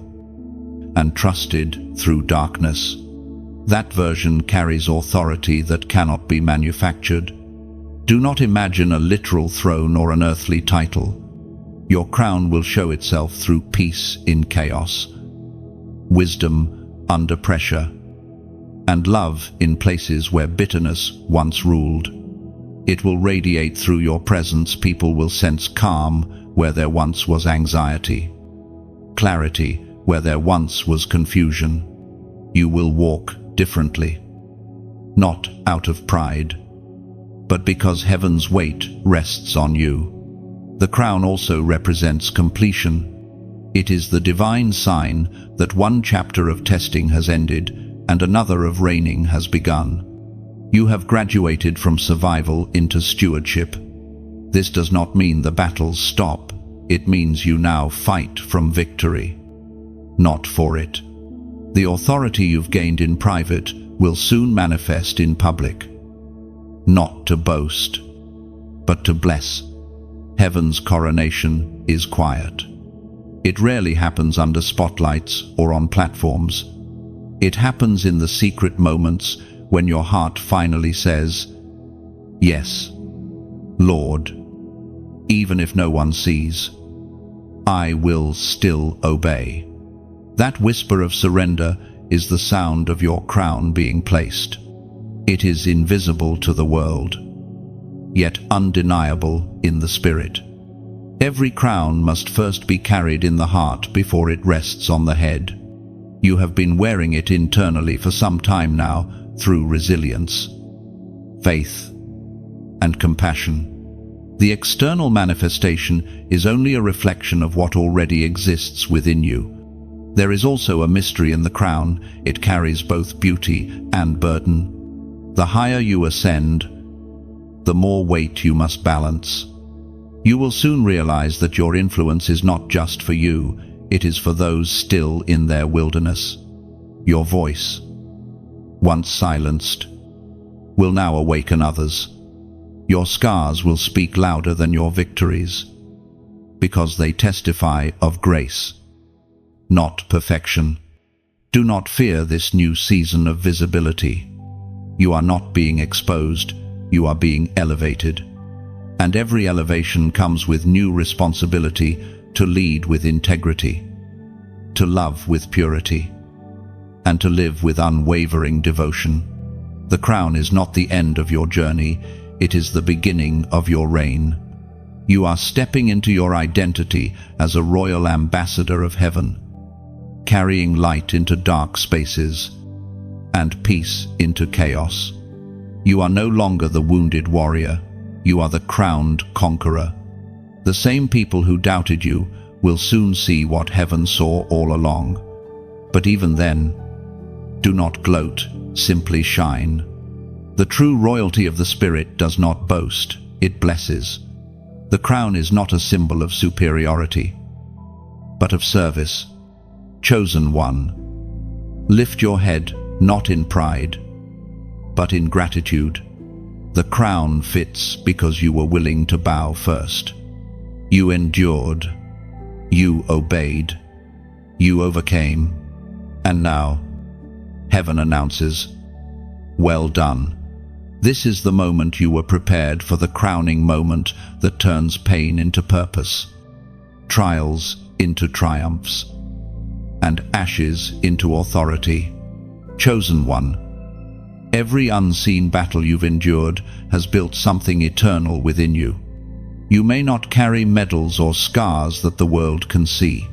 and trusted through darkness. That version carries authority that cannot be manufactured. Do not imagine a literal throne or an earthly title. Your crown will show itself through peace in chaos, wisdom under pressure, and love in places where bitterness once ruled. It will radiate through your presence. People will sense calm where there once was anxiety, clarity where there once was confusion. You will walk differently, not out of pride, but because heaven's weight rests on you. The crown also represents completion. It is the divine sign that one chapter of testing has ended and another of reigning has begun. You have graduated from survival into stewardship. This does not mean the battles stop. It means you now fight from victory, not for it. The authority you've gained in private will soon manifest in public. Not to boast, but to bless. Heaven's coronation is quiet. It rarely happens under spotlights or on platforms. It happens in the secret moments when your heart finally says, "Yes, Lord, even if no one sees, I will still obey." That whisper of surrender is the sound of your crown being placed. It is invisible to the world, yet undeniable in the spirit. Every crown must first be carried in the heart before it rests on the head. You have been wearing it internally for some time now through resilience, faith, and compassion. The external manifestation is only a reflection of what already exists within you. There is also a mystery in the crown. It carries both beauty and burden. The higher you ascend, the more weight you must balance. You will soon realize that your influence is not just for you, it is for those still in their wilderness. Your voice, once silenced, will now awaken others. Your scars will speak louder than your victories, because they testify of grace, not perfection. Do not fear this new season of visibility. You are not being exposed, you are being elevated. And every elevation comes with new responsibility to lead with integrity, to love with purity, and to live with unwavering devotion. The crown is not the end of your journey, it is the beginning of your reign. You are stepping into your identity as a royal ambassador of heaven, carrying light into dark spaces and peace into chaos. You are no longer the wounded warrior, you are the crowned conqueror. The same people who doubted you will soon see what heaven saw all along. But even then, do not gloat, simply shine. The true royalty of the Spirit does not boast, it blesses. The crown is not a symbol of superiority, but of service. Chosen one, lift your head not in pride, but in gratitude. The crown fits because you were willing to bow first. You endured, you obeyed, you overcame, and now heaven announces, Well done. This is the moment you were prepared for, the crowning moment that turns pain into purpose, trials into triumphs, and ashes into authority. Chosen one, every unseen battle you've endured has built something eternal within you. You may not carry medals or scars that the world can see,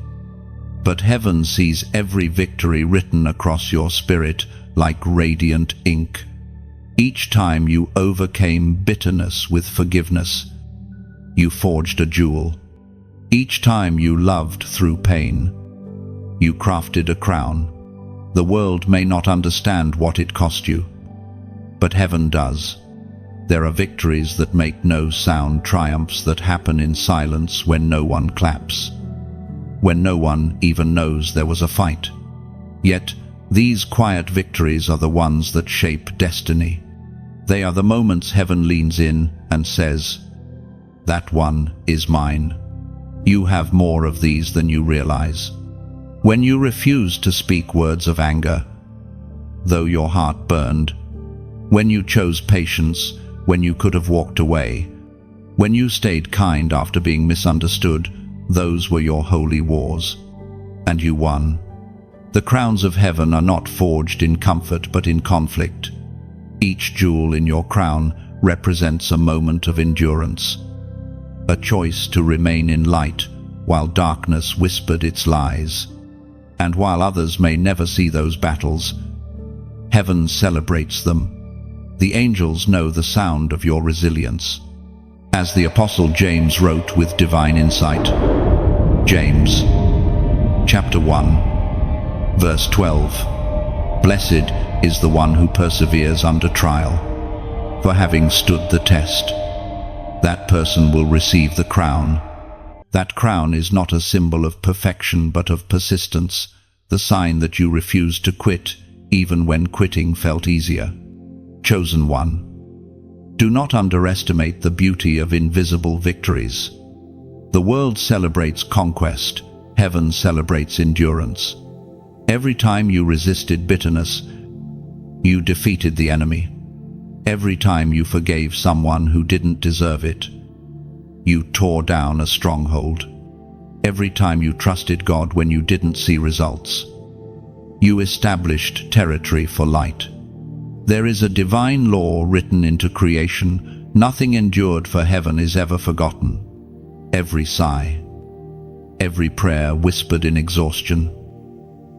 but heaven sees every victory written across your spirit like radiant ink. Each time you overcame bitterness with forgiveness, you forged a jewel. Each time you loved through pain, you crafted a crown. The world may not understand what it cost you, but heaven does. There are victories that make no sound, triumphs that happen in silence when no one claps, when no one even knows there was a fight. Yet, these quiet victories are the ones that shape destiny. They are the moments heaven leans in and says, "That one is mine." You have more of these than you realize. When you refused to speak words of anger, though your heart burned, when you chose patience when you could have walked away, when you stayed kind after being misunderstood, those were your holy wars. And you won. The crowns of heaven are not forged in comfort but in conflict. Each jewel in your crown represents a moment of endurance, a choice to remain in light while darkness whispered its lies. And while others may never see those battles, heaven celebrates them. The angels know the sound of your resilience. As the Apostle James wrote with divine insight, James, chapter 1, verse 12, "Blessed is the one who perseveres under trial, for having stood the test, that person will receive the crown." That crown is not a symbol of perfection but of persistence, the sign that you refused to quit even when quitting felt easier. Chosen one, do not underestimate the beauty of invisible victories. The world celebrates conquest, heaven celebrates endurance. Every time you resisted bitterness, you defeated the enemy. Every time you forgave someone who didn't deserve it, you tore down a stronghold. Every time you trusted God when you didn't see results, you established territory for light. There is a divine law written into creation. Nothing endured for heaven is ever forgotten. Every sigh, every prayer whispered in exhaustion,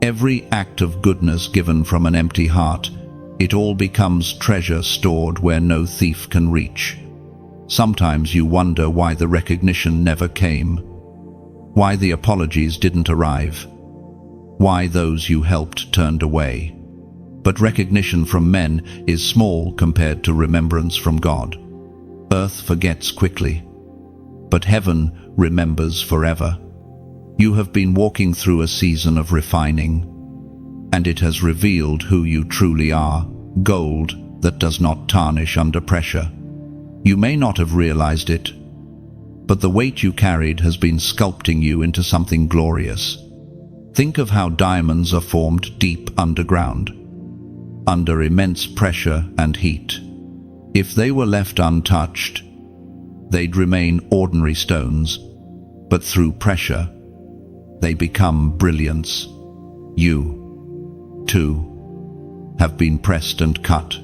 every act of goodness given from an empty heart, it all becomes treasure stored where no thief can reach. Sometimes you wonder why the recognition never came, why the apologies didn't arrive, why those you helped turned away. But recognition from men is small compared to remembrance from God. Earth forgets quickly, but heaven remembers forever. You have been walking through a season of refining, and it has revealed who you truly are, gold that does not tarnish under pressure. You may not have realized it, but the weight you carried has been sculpting you into something glorious. Think of how diamonds are formed deep underground, under immense pressure and heat. If they were left untouched, they'd remain ordinary stones, but through pressure, they become brilliance. You, too, have been pressed and cut,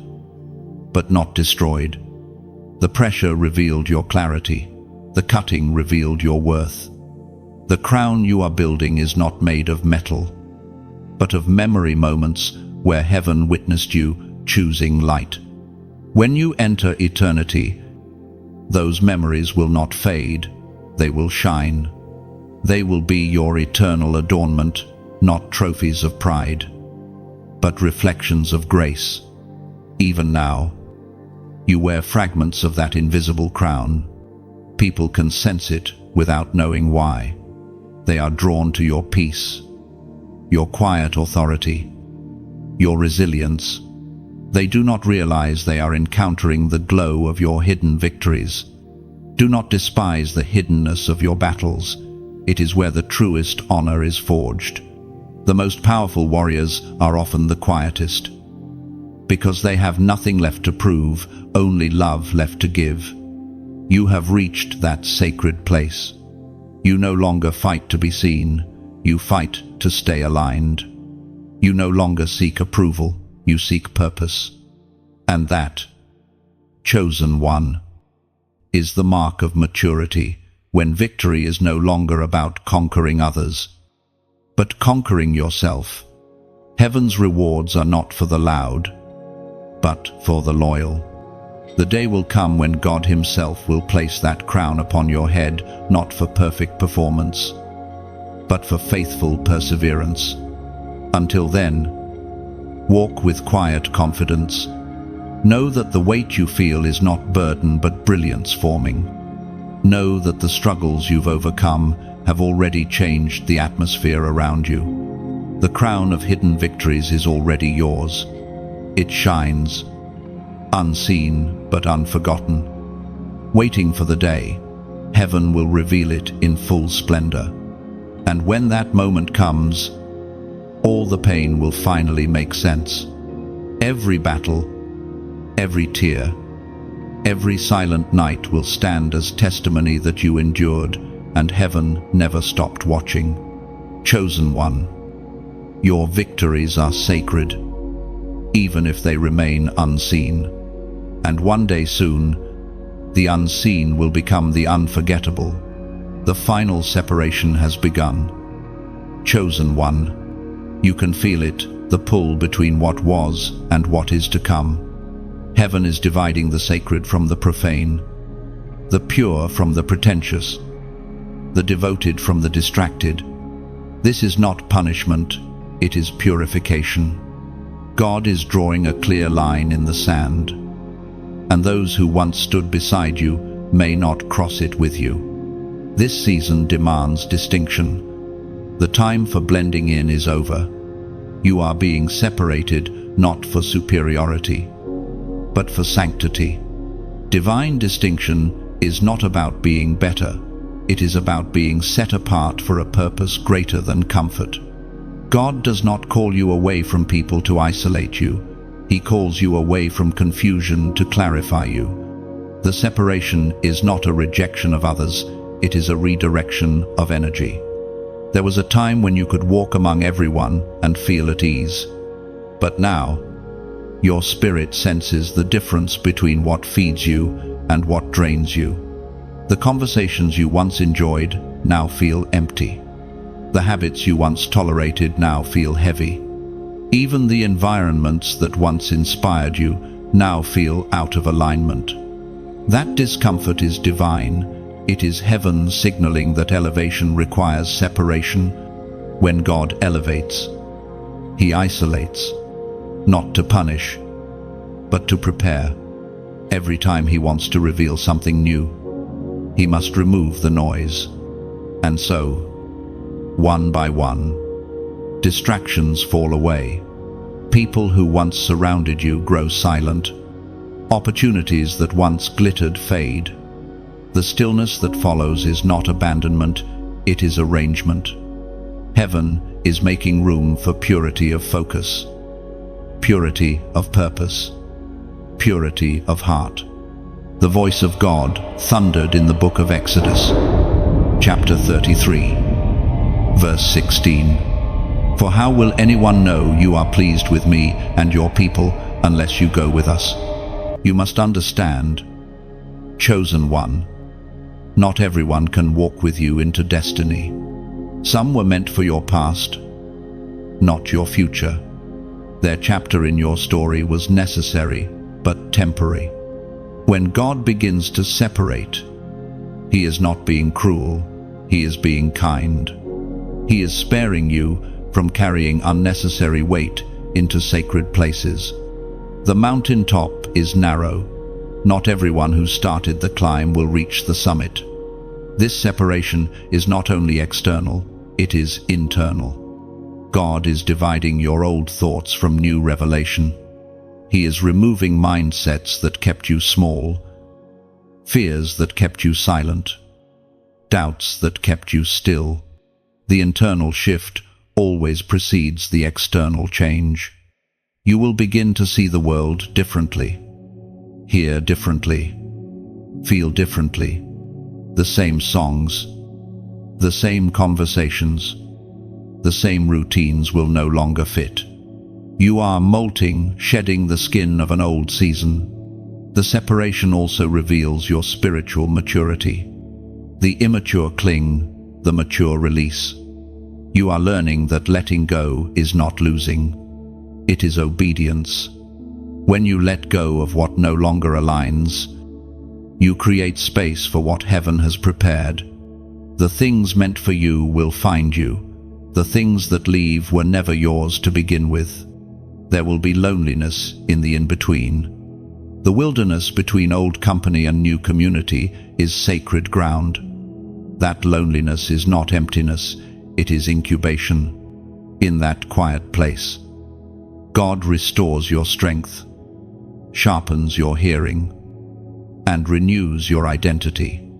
but not destroyed. The pressure revealed your clarity. The cutting revealed your worth. The crown you are building is not made of metal, but of memory moments where heaven witnessed you choosing light. When you enter eternity, those memories will not fade, they will shine. They will be your eternal adornment, not trophies of pride, but reflections of grace. Even now, you wear fragments of that invisible crown. People can sense it without knowing why. They are drawn to your peace, your quiet authority, your resilience. They do not realize they are encountering the glow of your hidden victories. Do not despise the hiddenness of your battles. It is where the truest honor is forged. The most powerful warriors are often the quietest. because they have nothing left to prove, only love left to give. You have reached that sacred place. You no longer fight to be seen, you fight to stay aligned. You no longer seek approval, you seek purpose. And that, chosen one, is the mark of maturity, when victory is no longer about conquering others, but conquering yourself. Heaven's rewards are not for the loud, but for the loyal. The day will come when God Himself will place that crown upon your head, not for perfect performance, but for faithful perseverance. Until then, walk with quiet confidence. Know that the weight you feel is not burden but brilliance forming. Know that the struggles you've overcome have already changed the atmosphere around you. The crown of hidden victories is already yours. It shines, unseen but unforgotten, waiting for the day heaven will reveal it in full splendor. And when that moment comes, all the pain will finally make sense. Every battle, every tear, every silent night will stand as testimony that you endured and heaven never stopped watching. Chosen one, your victories are sacred, even if they remain unseen. And one day soon, the unseen will become the unforgettable. The final separation has begun. Chosen one, you can feel it, the pull between what was and what is to come. Heaven is dividing the sacred from the profane, the pure from the pretentious, the devoted from the distracted. This is not punishment, it is purification. God is drawing a clear line in the sand, and those who once stood beside you may not cross it with you. This season demands distinction. The time for blending in is over. You are being separated not for superiority, but for sanctity. Divine distinction is not about being better, it is about being set apart for a purpose greater than comfort. God does not call you away from people to isolate you. He calls you away from confusion to clarify you. The separation is not a rejection of others, it is a redirection of energy. There was a time when you could walk among everyone and feel at ease. But now, your spirit senses the difference between what feeds you and what drains you. The conversations you once enjoyed now feel empty. The habits you once tolerated now feel heavy. Even the environments that once inspired you now feel out of alignment. That discomfort is divine. It is heaven signaling that elevation requires separation. When God elevates, He isolates, not to punish, but to prepare. Every time He wants to reveal something new, He must remove the noise. And so, one by one, distractions fall away. People who once surrounded you grow silent. Opportunities that once glittered fade. The stillness that follows is not abandonment, it is arrangement. Heaven is making room for purity of focus, purity of purpose, purity of heart. The voice of God thundered in the book of Exodus, chapter 33, verse 16. For how will anyone know you are pleased with me and your people unless you go with us? You must understand, chosen one, not everyone can walk with you into destiny. Some were meant for your past, not your future. Their chapter in your story was necessary, but temporary. When God begins to separate, He is not being cruel, He is being kind. He is sparing you from carrying unnecessary weight into sacred places. The mountaintop is narrow. Not everyone who started the climb will reach the summit. This separation is not only external, it is internal. God is dividing your old thoughts from new revelation. He is removing mindsets that kept you small, fears that kept you silent, doubts that kept you still. The internal shift always precedes the external change. You will begin to see the world differently, hear differently, feel differently. The same songs, the same conversations, the same routines will no longer fit. You are molting, shedding the skin of an old season. The separation also reveals your spiritual maturity. The immature cling, the mature release. You are learning that letting go is not losing. It is obedience. When you let go of what no longer aligns, you create space for what heaven has prepared. The things meant for you will find you. The things that leave were never yours to begin with. There will be loneliness in the in-between. The wilderness between old company and new community is sacred ground. That loneliness is not emptiness, it is incubation. In that quiet place, God restores your strength, sharpens your hearing, and renews your identity.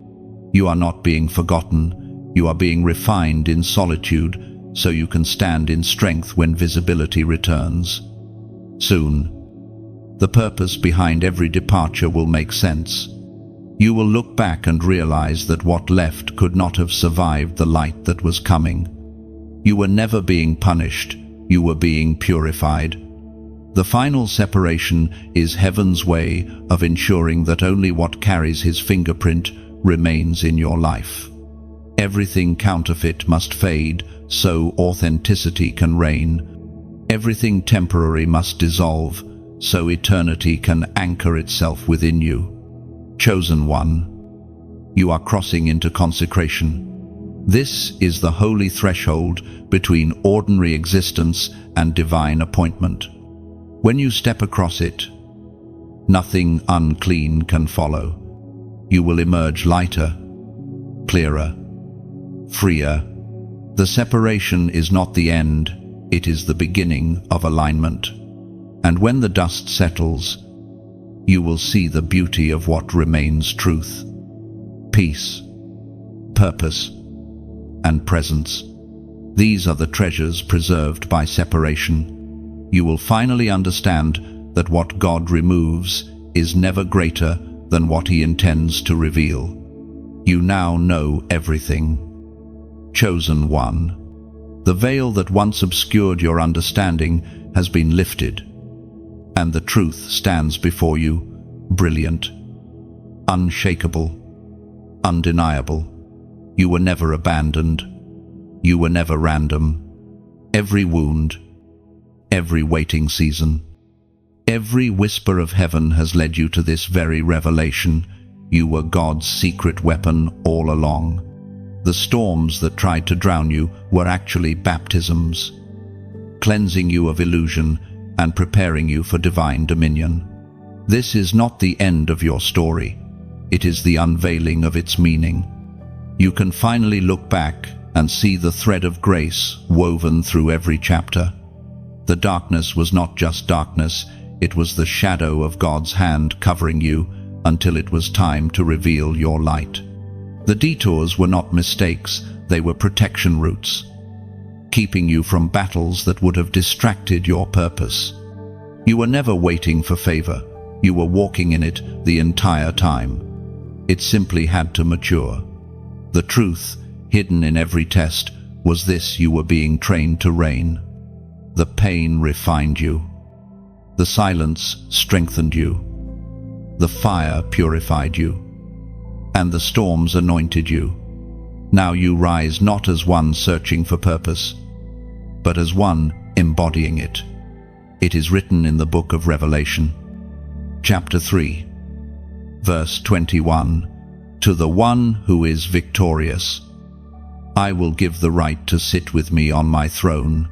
You are not being forgotten, you are being refined in solitude, so you can stand in strength when visibility returns. Soon, the purpose behind every departure will make sense. You will look back and realize that what left could not have survived the light that was coming. You were never being punished, you were being purified. The final separation is heaven's way of ensuring that only what carries his fingerprint remains in your life. Everything counterfeit must fade, so authenticity can reign. Everything temporary must dissolve, so eternity can anchor itself within you. Chosen one, you are crossing into consecration. This is the holy threshold between ordinary existence and divine appointment. When you step across it, nothing unclean can follow. You will emerge lighter, clearer, freer. The separation is not the end, it is the beginning of alignment. And when the dust settles, you will see the beauty of what remains truth, peace, purpose, and presence. These are the treasures preserved by separation. You will finally understand that what God removes is never greater than what he intends to reveal. You now know everything. Chosen one, the veil that once obscured your understanding has been lifted, and the truth stands before you, brilliant, unshakable, undeniable. You were never abandoned. You were never random. Every wound, every waiting season, every whisper of heaven has led you to this very revelation. You were God's secret weapon all along. The storms that tried to drown you were actually baptisms, cleansing you of illusion and preparing you for divine dominion. This is not the end of your story. It is the unveiling of its meaning. You can finally look back and see the thread of grace woven through every chapter. The darkness was not just darkness, it was the shadow of God's hand covering you until it was time to reveal your light. The detours were not mistakes, they were protection routes, keeping you from battles that would have distracted your purpose. You were never waiting for favor, you were walking in it the entire time. It simply had to mature. The truth, hidden in every test, was this: you were being trained to reign. The pain refined you. The silence strengthened you. The fire purified you. And the storms anointed you. Now you rise not as one searching for purpose, but as one embodying it. It is written in the book of Revelation, chapter 3, verse 21, "To the one who is victorious, I will give the right to sit with me on my throne,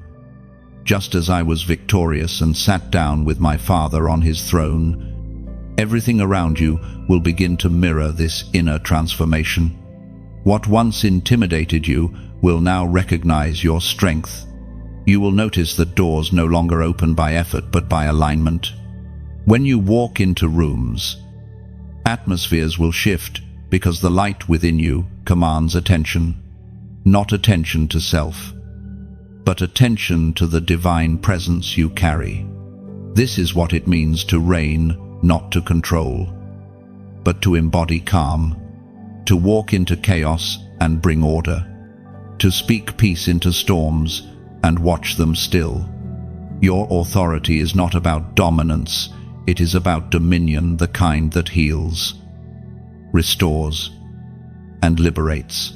just as I was victorious and sat down with my Father on his throne." Everything around you will begin to mirror this inner transformation. What once intimidated you will now recognize your strength. You will notice that doors no longer open by effort but by alignment. When you walk into rooms, atmospheres will shift because the light within you commands attention. Not attention to self, but attention to the divine presence you carry. This is what it means to reign, not to control, but to embody calm, to walk into chaos and bring order, to speak peace into storms and watch them still. Your authority is not about dominance, it is about dominion, the kind that heals, restores, and liberates.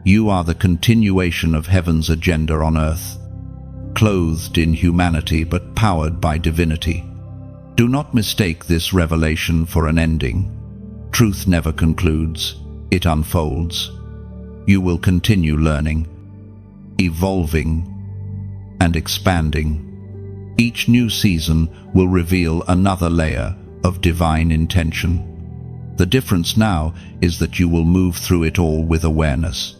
You are the continuation of heaven's agenda on earth, clothed in humanity but powered by divinity. Do not mistake this revelation for an ending. Truth never concludes, it unfolds. You will continue learning, evolving, and expanding. Each new season will reveal another layer of divine intention. The difference now is that you will move through it all with awareness.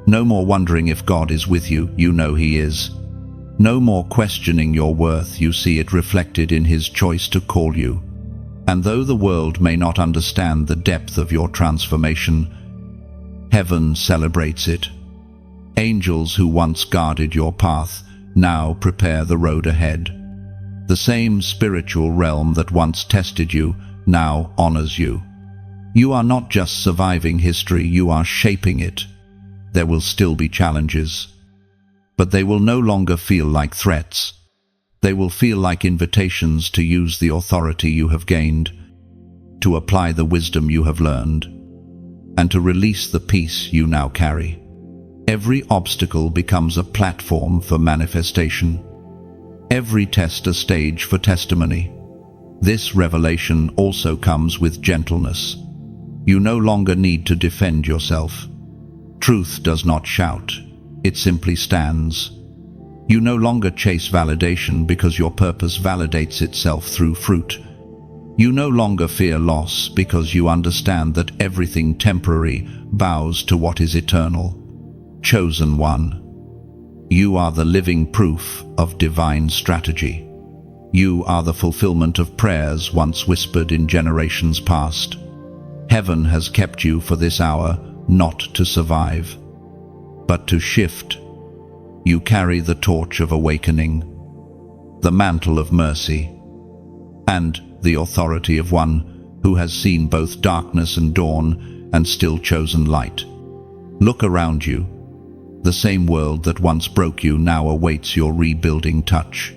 No more wondering if God is with you, you know He is. No more questioning your worth, you see it reflected in His choice to call you. And though the world may not understand the depth of your transformation, heaven celebrates it. Angels who once guarded your path now prepare the road ahead. The same spiritual realm that once tested you now honors you. You are not just surviving history, you are shaping it. There will still be challenges, but they will no longer feel like threats. They will feel like invitations to use the authority you have gained, to apply the wisdom you have learned, and to release the peace you now carry. Every obstacle becomes a platform for manifestation. Every test a stage for testimony. This revelation also comes with gentleness. You no longer need to defend yourself. Truth does not shout, it simply stands. You no longer chase validation because your purpose validates itself through fruit. You no longer fear loss because you understand that everything temporary bows to what is eternal. Chosen one, you are the living proof of divine strategy. You are the fulfillment of prayers once whispered in generations past. Heaven has kept you for this hour, not to survive, but to shift. You carry the torch of awakening, the mantle of mercy, and the authority of one who has seen both darkness and dawn and still chosen light. Look around you. The same world that once broke you now awaits your rebuilding touch.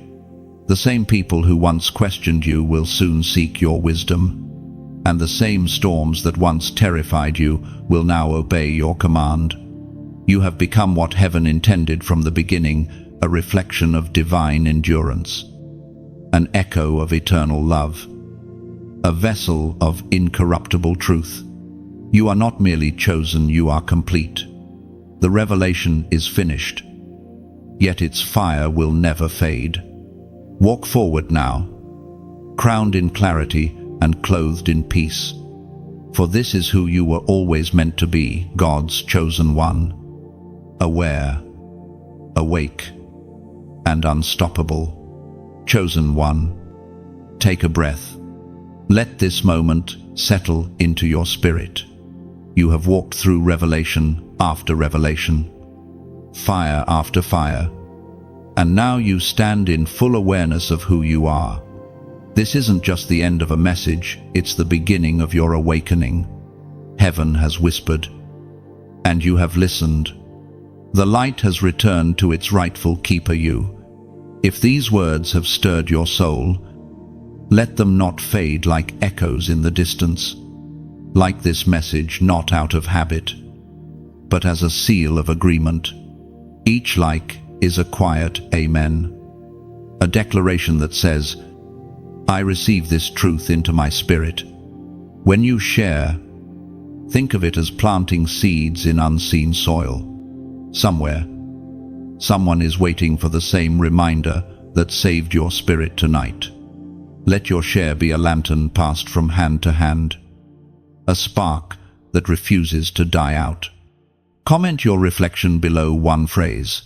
The same people who once questioned you will soon seek your wisdom, and the same storms that once terrified you will now obey your command. You have become what heaven intended from the beginning, a reflection of divine endurance, an echo of eternal love, a vessel of incorruptible truth. You are not merely chosen, you are complete. The revelation is finished, yet its fire will never fade. Walk forward now, crowned in clarity and clothed in peace. For this is who you were always meant to be, God's chosen one. Aware, awake, and unstoppable. Chosen one, take a breath. Let this moment settle into your spirit. You have walked through revelation after revelation, fire after fire, and now you stand in full awareness of who you are. This isn't just the end of a message, it's the beginning of your awakening. Heaven has whispered, and you have listened. The light has returned to its rightful keeper, you. If these words have stirred your soul, let them not fade like echoes in the distance. Like this message, not out of habit, but as a seal of agreement. Each like is a quiet amen, a declaration that says, I receive this truth into my spirit. When you share, think of it as planting seeds in unseen soil. Somewhere, someone is waiting for the same reminder that saved your spirit tonight. Let your share be a lantern passed from hand to hand, a spark that refuses to die out. Comment your reflection below. One phrase,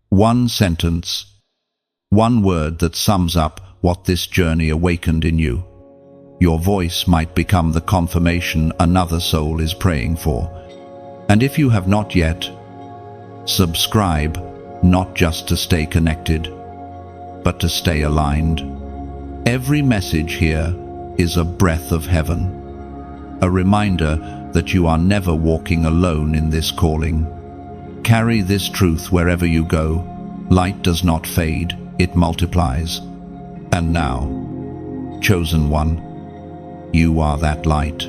one sentence, one word that sums up what this journey awakened in you. Your voice might become the confirmation another soul is praying for. And if you have not yet, subscribe, not just to stay connected, but to stay aligned. Every message here is a breath of heaven, a reminder that you are never walking alone in this calling. Carry this truth wherever you go. Light does not fade, it multiplies. And now, chosen one, you are that light.